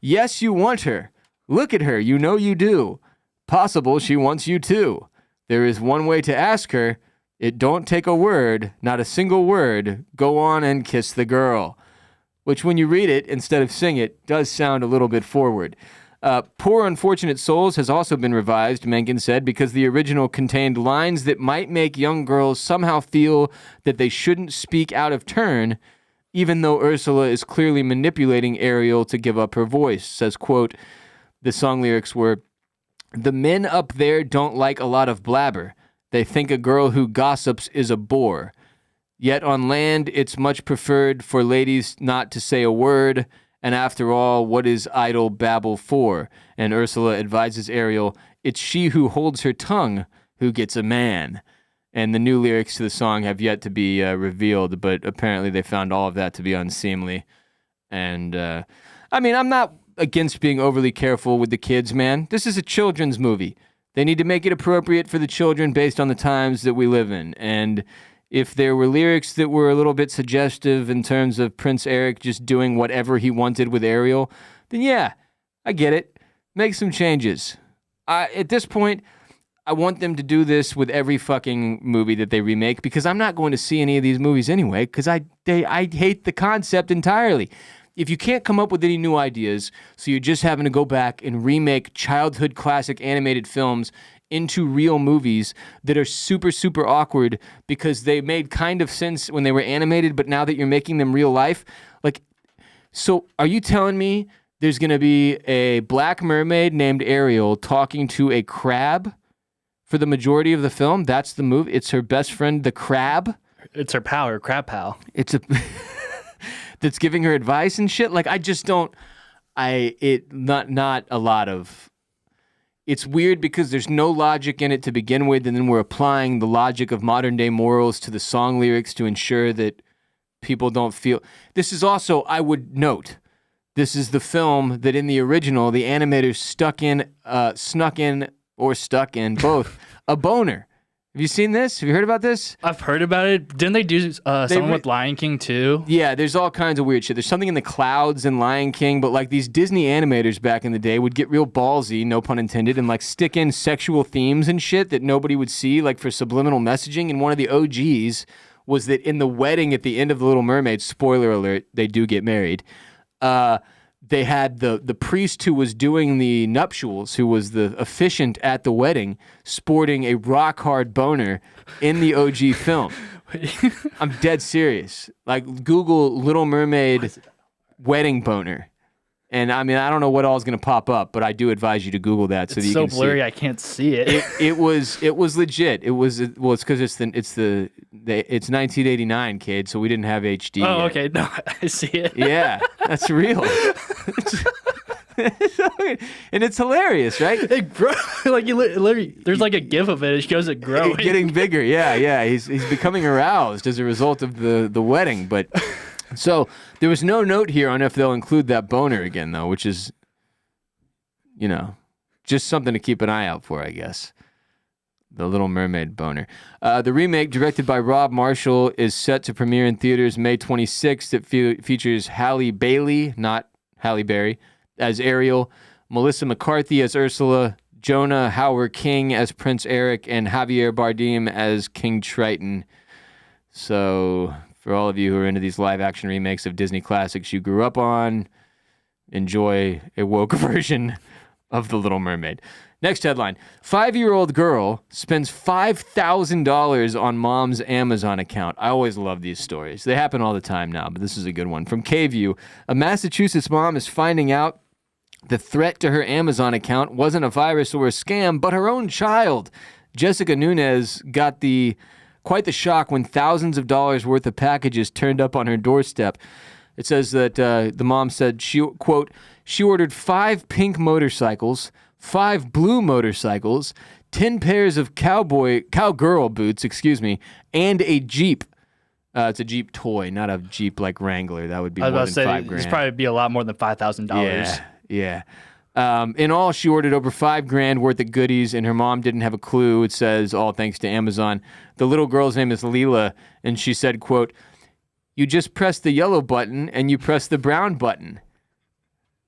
yes, you want her. Look at her, you know you do. Possible she wants you too. There is one way to ask her. It don't take a word, not a single word. Go on and kiss the girl. Which when you read it instead of sing it, does sound a little bit forward. Poor Unfortunate Souls has also been revised, Menken said, because the original contained lines that might make young girls somehow feel that they shouldn't speak out of turn, even though Ursula is clearly manipulating Ariel to give up her voice. Says, quote, the song lyrics were, the men up there don't like a lot of blabber. They think a girl who gossips is a bore. Yet on land, it's much preferred for ladies not to say a word. And after all, what is idle babble for? And Ursula advises Ariel, it's she who holds her tongue who gets a man. And the new lyrics to the song have yet to be revealed, but apparently they found all of that to be unseemly. And, I mean, I'm not against being overly careful with the kids, man. This is a children's movie. They need to make it appropriate for the children based on the times that we live in. And if there were lyrics that were a little bit suggestive in terms of Prince Eric just doing whatever he wanted with Ariel, then yeah, I get it. Make some changes. At this point, I want them to do this with every fucking movie that they remake, because I'm not going to see any of these movies anyway, because I hate the concept entirely. If you can't come up with any new ideas, so you're just having to go back and remake childhood classic animated films into real movies that are super, super awkward because they made kind of sense when they were animated, but now that you're making them real life, like, so are you telling me there's going to be a black mermaid named Ariel talking to a crab for the majority of the film? That's the movie. It's her best friend, the crab. It's her pal, crab pal. It's a that's giving her advice and shit. Like, I just don't. Not a lot of. It's weird because there's no logic in it to begin with, and then we're applying the logic of modern day morals to the song lyrics to ensure that people don't feel. This is also, I would note, this is the film that in the original the animators snuck in both a boner. Have you seen this? Have you heard about this? I've heard about it. Didn't they do something with Lion King too? Yeah, there's all kinds of weird shit. There's something in the clouds in Lion King, but like these Disney animators back in the day would get real ballsy, no pun intended, and like stick in sexual themes and shit that nobody would see, like for subliminal messaging. And one of the OGs was that in the wedding at the end of The Little Mermaid, spoiler alert, they do get married, they had the priest who was doing the nuptials, who was the officiant at the wedding, sporting a rock-hard boner in the OG film. I'm dead serious. Like, Google Little Mermaid wedding boner. And, I mean, I don't know what all is going to pop up, but I do advise you to Google that so that you can see it. It's so blurry, I can't see it. It was legit. It's because it's 1989, kid, so we didn't have HD Oh, yet. okay. No, I see it. Yeah, that's real. And it's hilarious, right? It grows. Like, you literally, there's like a gif of it. It shows it growing. Getting bigger, yeah. He's becoming aroused as a result of the wedding. But so there was no note here on if they'll include that boner again, though, which is, just something to keep an eye out for, I guess. The Little Mermaid boner. The remake, directed by Rob Marshall, is set to premiere in theaters May 26th. It features Halle Bailey, not Halle Berry, as Ariel, Melissa McCarthy as Ursula, Jonah Hauer-King as Prince Eric, and Javier Bardem as King Triton. So, for all of you who are into these live-action remakes of Disney classics you grew up on, enjoy a woke version of The Little Mermaid. Next headline. 5-year-old girl spends $5,000 on mom's Amazon account. I always love these stories. They happen all the time now, but this is a good one. From Kview, a Massachusetts mom is finding out the threat to her Amazon account wasn't a virus or a scam, but her own child. Jessica Nunez got quite the shock when thousands of dollars worth of packages turned up on her doorstep. It says that the mom said she ordered 5 pink motorcycles, 5 blue motorcycles, 10 pairs of cowgirl boots, and a Jeep. It's a Jeep toy, not a Jeep like Wrangler. That would be more than $5,000. This probably be a lot more than $5,000. Yeah. In all, she ordered over $5,000 worth of goodies, and her mom didn't have a clue. It says, all thanks to Amazon. The little girl's name is Leela, and she said, quote, "You just press the yellow button, and you press the brown button."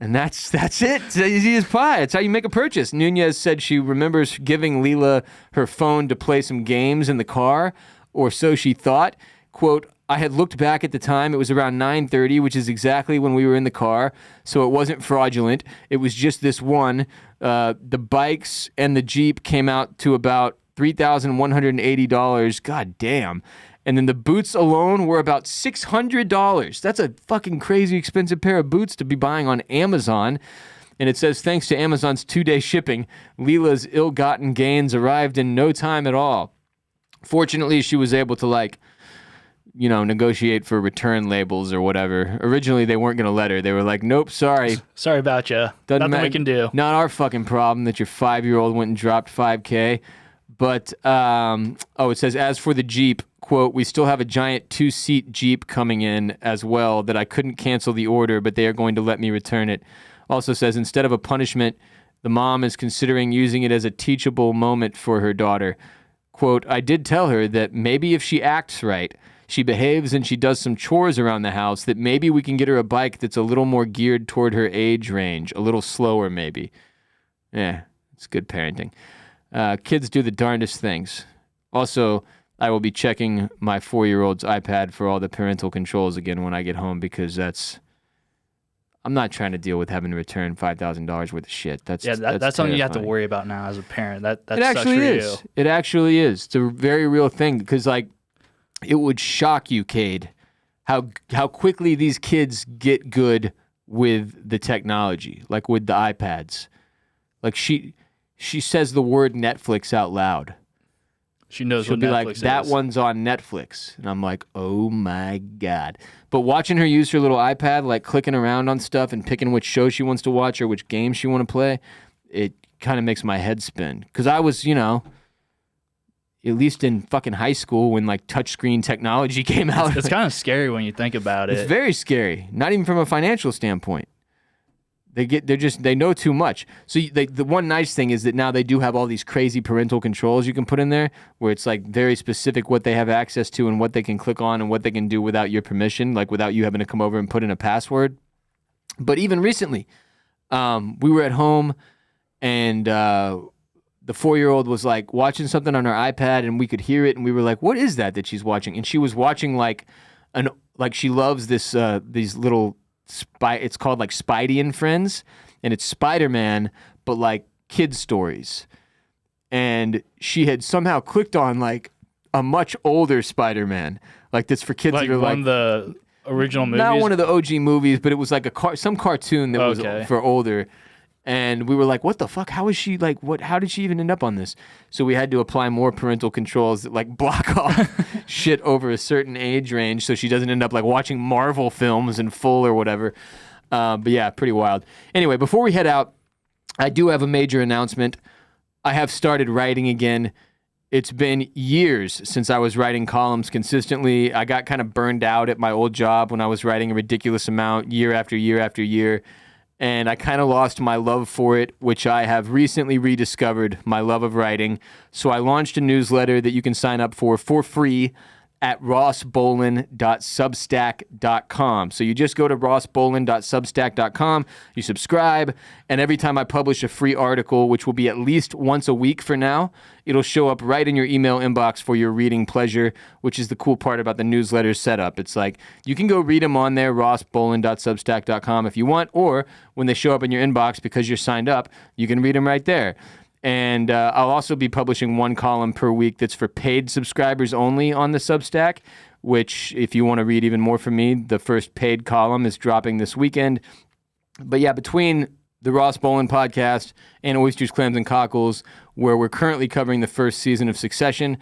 And that's it. It's easy as pie. That's how you make a purchase. Nunez said she remembers giving Leela her phone to play some games in the car, or so she thought. Quote, "I had looked back at the time. It was around 9:30, which is exactly when we were in the car, so it wasn't fraudulent. It was just this one. The bikes and the Jeep came out to about $3,180. God damn. And then the boots alone were about $600. That's a fucking crazy expensive pair of boots to be buying on Amazon." And it says, thanks to Amazon's 2-day shipping, Leela's ill-gotten gains arrived in no time at all. Fortunately, she was able to, negotiate for return labels or whatever. Originally, they weren't going to let her. They were like, nope, sorry. Sorry about you. Nothing we can do. Not our fucking problem that your 5-year-old went and dropped $5,000. But, it says, as for the Jeep, quote, "We still have a giant 2-seat Jeep coming in as well that I couldn't cancel the order, but they are going to let me return it." Also says, instead of a punishment, The mom is considering using it as a teachable moment for her daughter. Quote, I did tell her that maybe if she acts right, she behaves and she does some chores around the house, that maybe we can get her a bike that's a little more geared toward her age range, a little slower maybe. Yeah, it's good parenting. Kids do the darndest things. Also, I will be checking my 4-year-old's iPad for all the parental controls again when I get home, because I'm not trying to deal with having to return $5,000 worth of shit. That's something you have to worry about now as a parent. That it sucks actually for is. you. It actually is. It's a very real thing, because like it would shock you, Kade, how quickly these kids get good with the technology, like with the iPads. Like she says the word Netflix out loud. She knows She'll what be Netflix like, is. that one's on Netflix. And I'm like, oh my God. But watching her use her little iPad, like clicking around on stuff and picking which show she wants to watch or which game she want to play, it kind of makes my head spin. Because I was, at least in fucking high school when like touchscreen technology came out. It's kind of scary when you think about it. It's very scary. Not even from a financial standpoint. They know too much. So the one nice thing is that now they do have all these crazy parental controls you can put in there, where it's like very specific what they have access to and what they can click on and what they can do without your permission, like without you having to come over and put in a password. But even recently, we were at home and the 4-year-old was like watching something on her iPad and we could hear it and we were like, what is that she's watching? And she was watching like she loves this these little it's called like Spidey and Friends, and it's Spider-Man, but like kid stories. And she had somehow clicked on like a much older Spider-Man, like that's for kids that are like the original movies. Not one of the OG movies, but it was like some cartoon that was for older. And we were like, what the fuck? How is she like, how did she even end up on this? So we had to apply more parental controls that like block off shit over a certain age range so she doesn't end up like watching Marvel films in full or whatever. But yeah, pretty wild. Anyway, before we head out, I do have a major announcement. I have started writing again. It's been years since I was writing columns consistently. I got kind of burned out at my old job when I was writing a ridiculous amount year after year after year. And I kind of lost my love for it, which I have recently rediscovered, my love of writing. So I launched a newsletter that you can sign up for free at rossbolin.substack.com. So you just go to rossbolin.substack.com, you subscribe, and every time I publish a free article, which will be at least once a week for now, it'll show up right in your email inbox for your reading pleasure, which is the cool part about the newsletter setup. It's like you can go read them on there, rossbolin.substack.com if you want, or when they show up in your inbox because you're signed up, you can read them right there. And I'll also be publishing one column per week that's for paid subscribers only on the Substack, which if you want to read even more from me, the first paid column is dropping this weekend. But yeah, between the Ross Bolin podcast and Oysters, Clams, and Cockles, where we're currently covering the first season of Succession,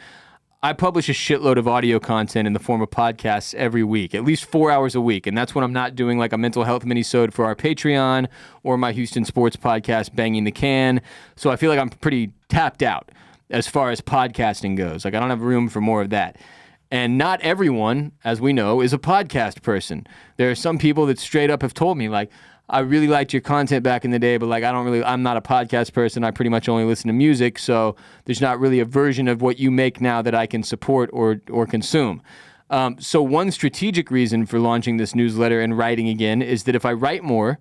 I publish a shitload of audio content in the form of podcasts every week, at least 4 hours a week. And that's when I'm not doing like a mental health minisode for our Patreon or my Houston sports podcast, Banging the Can. So I feel like I'm pretty tapped out as far as podcasting goes. Like I don't have room for more of that. And not everyone, as we know, is a podcast person. There are some people that straight up have told me like, I really liked your content back in the day, but like I'm not a podcast person. I pretty much only listen to music, so there's not really a version of what you make now that I can support or consume. So one strategic reason for launching this newsletter and writing again is that if I write more,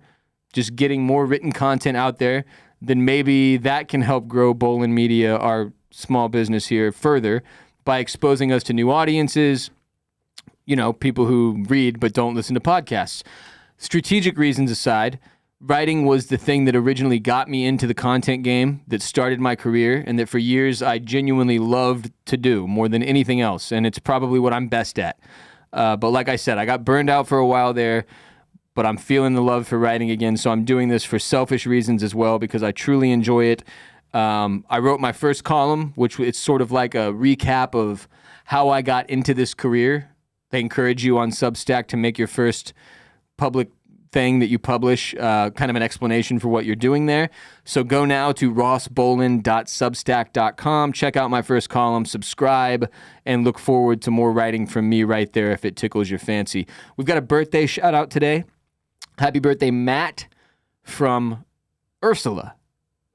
just getting more written content out there, then maybe that can help grow Bolin Media, our small business here, further by exposing us to new audiences, people who read but don't listen to podcasts. Strategic reasons aside, writing was the thing that originally got me into the content game, that started my career, and that for years I genuinely loved to do more than anything else, and it's probably what I'm best at. But like I said, I got burned out for a while there, but I'm feeling the love for writing again, so I'm doing this for selfish reasons as well, because I truly enjoy it. I wrote my first column, which it's sort of like a recap of how I got into this career. They encourage you on Substack to make your first public thing that you publish, kind of an explanation for what you're doing there. So go now to rossbolin.substack.com, check out my first column, subscribe, and look forward to more writing from me right there if it tickles your fancy. We've got a birthday shout out today. Happy birthday, Matt, from Ursula.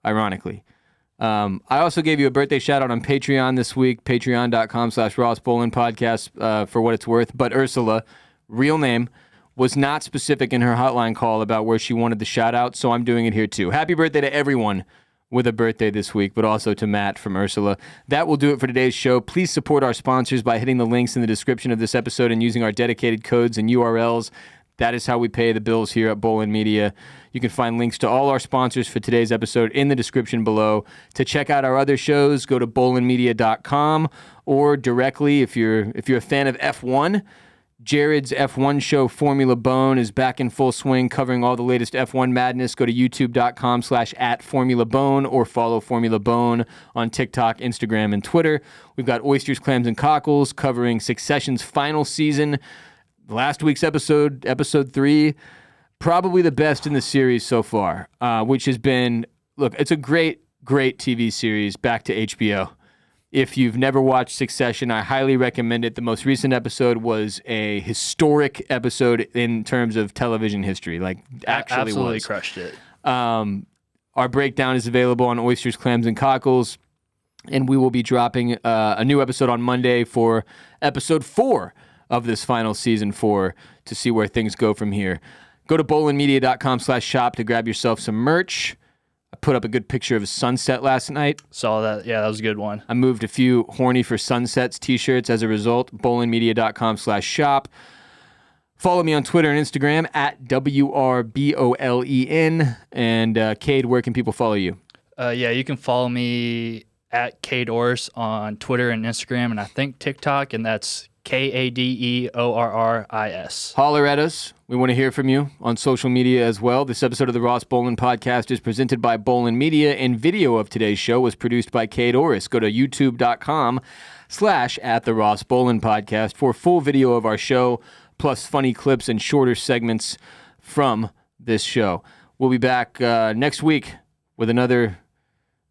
ironically. I also gave you a birthday shout out on Patreon this week, patreon.com/Ross Bolin podcast for what it's worth. But Ursula, real name, was not specific in her hotline call about where she wanted the shout out, so I'm doing it here too. Happy birthday to everyone with a birthday this week, but also to Matt from Ursula. That will do it for today's show. Please support our sponsors by hitting the links in the description of this episode and using our dedicated codes and URLs. That is how we pay the bills here at Bolin Media. You can find links to all our sponsors for today's episode in the description below. To check out our other shows, go to bolinmedia.com, or directly, if you're a fan of F1, Jared's F1 show Formula Bone is back in full swing, covering all the latest F1 madness. Go to youtube.com/@FormulaBone or follow Formula Bone on TikTok, Instagram, and Twitter. We've got Oysters, Clams, and Cockles covering Succession's final season. Last week's episode 3, probably the best in the series so far, which has been, look, it's a great, great TV series back to HBO. If you've never watched Succession, I highly recommend it. The most recent episode was a historic episode in terms of television history. Like, actually absolutely was. Crushed it. Our breakdown is available on Oysters, Clams, and Cockles, and we will be dropping a new episode on Monday for episode 4 of this final season 4 to see where things go from here. Go to bolinmedia.com/shop to grab yourself some merch. I put up a good picture of a sunset last night. Saw that. Yeah, that was a good one. I moved a few Horny for Sunsets t-shirts as a result. bolinmedia.com/shop. Follow me on Twitter and Instagram at WRBOLEN. And Kade, where can people follow you? Yeah, you can follow me at Kade Orris on Twitter and Instagram, and I think TikTok, and that's KADEORRIS. Holler at us. We want to hear from you on social media as well. This episode of the Ross Bolin podcast is presented by Bolin Media, and video of today's show was produced by Kade Orris. Go to youtube.com/@the-Ross-Bolin podcast for full video of our show, plus funny clips and shorter segments from this show. We'll be back next week with another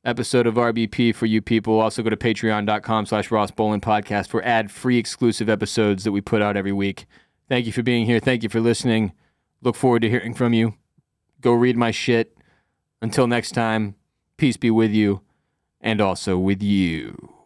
episode of RBP for you people. Also go to patreon.com/Ross Bolin podcast for ad-free exclusive episodes that we put out every week. Thank you for being here. Thank you for listening. Look forward to hearing from you. Go read my shit. Until next time, peace be with you and also with you.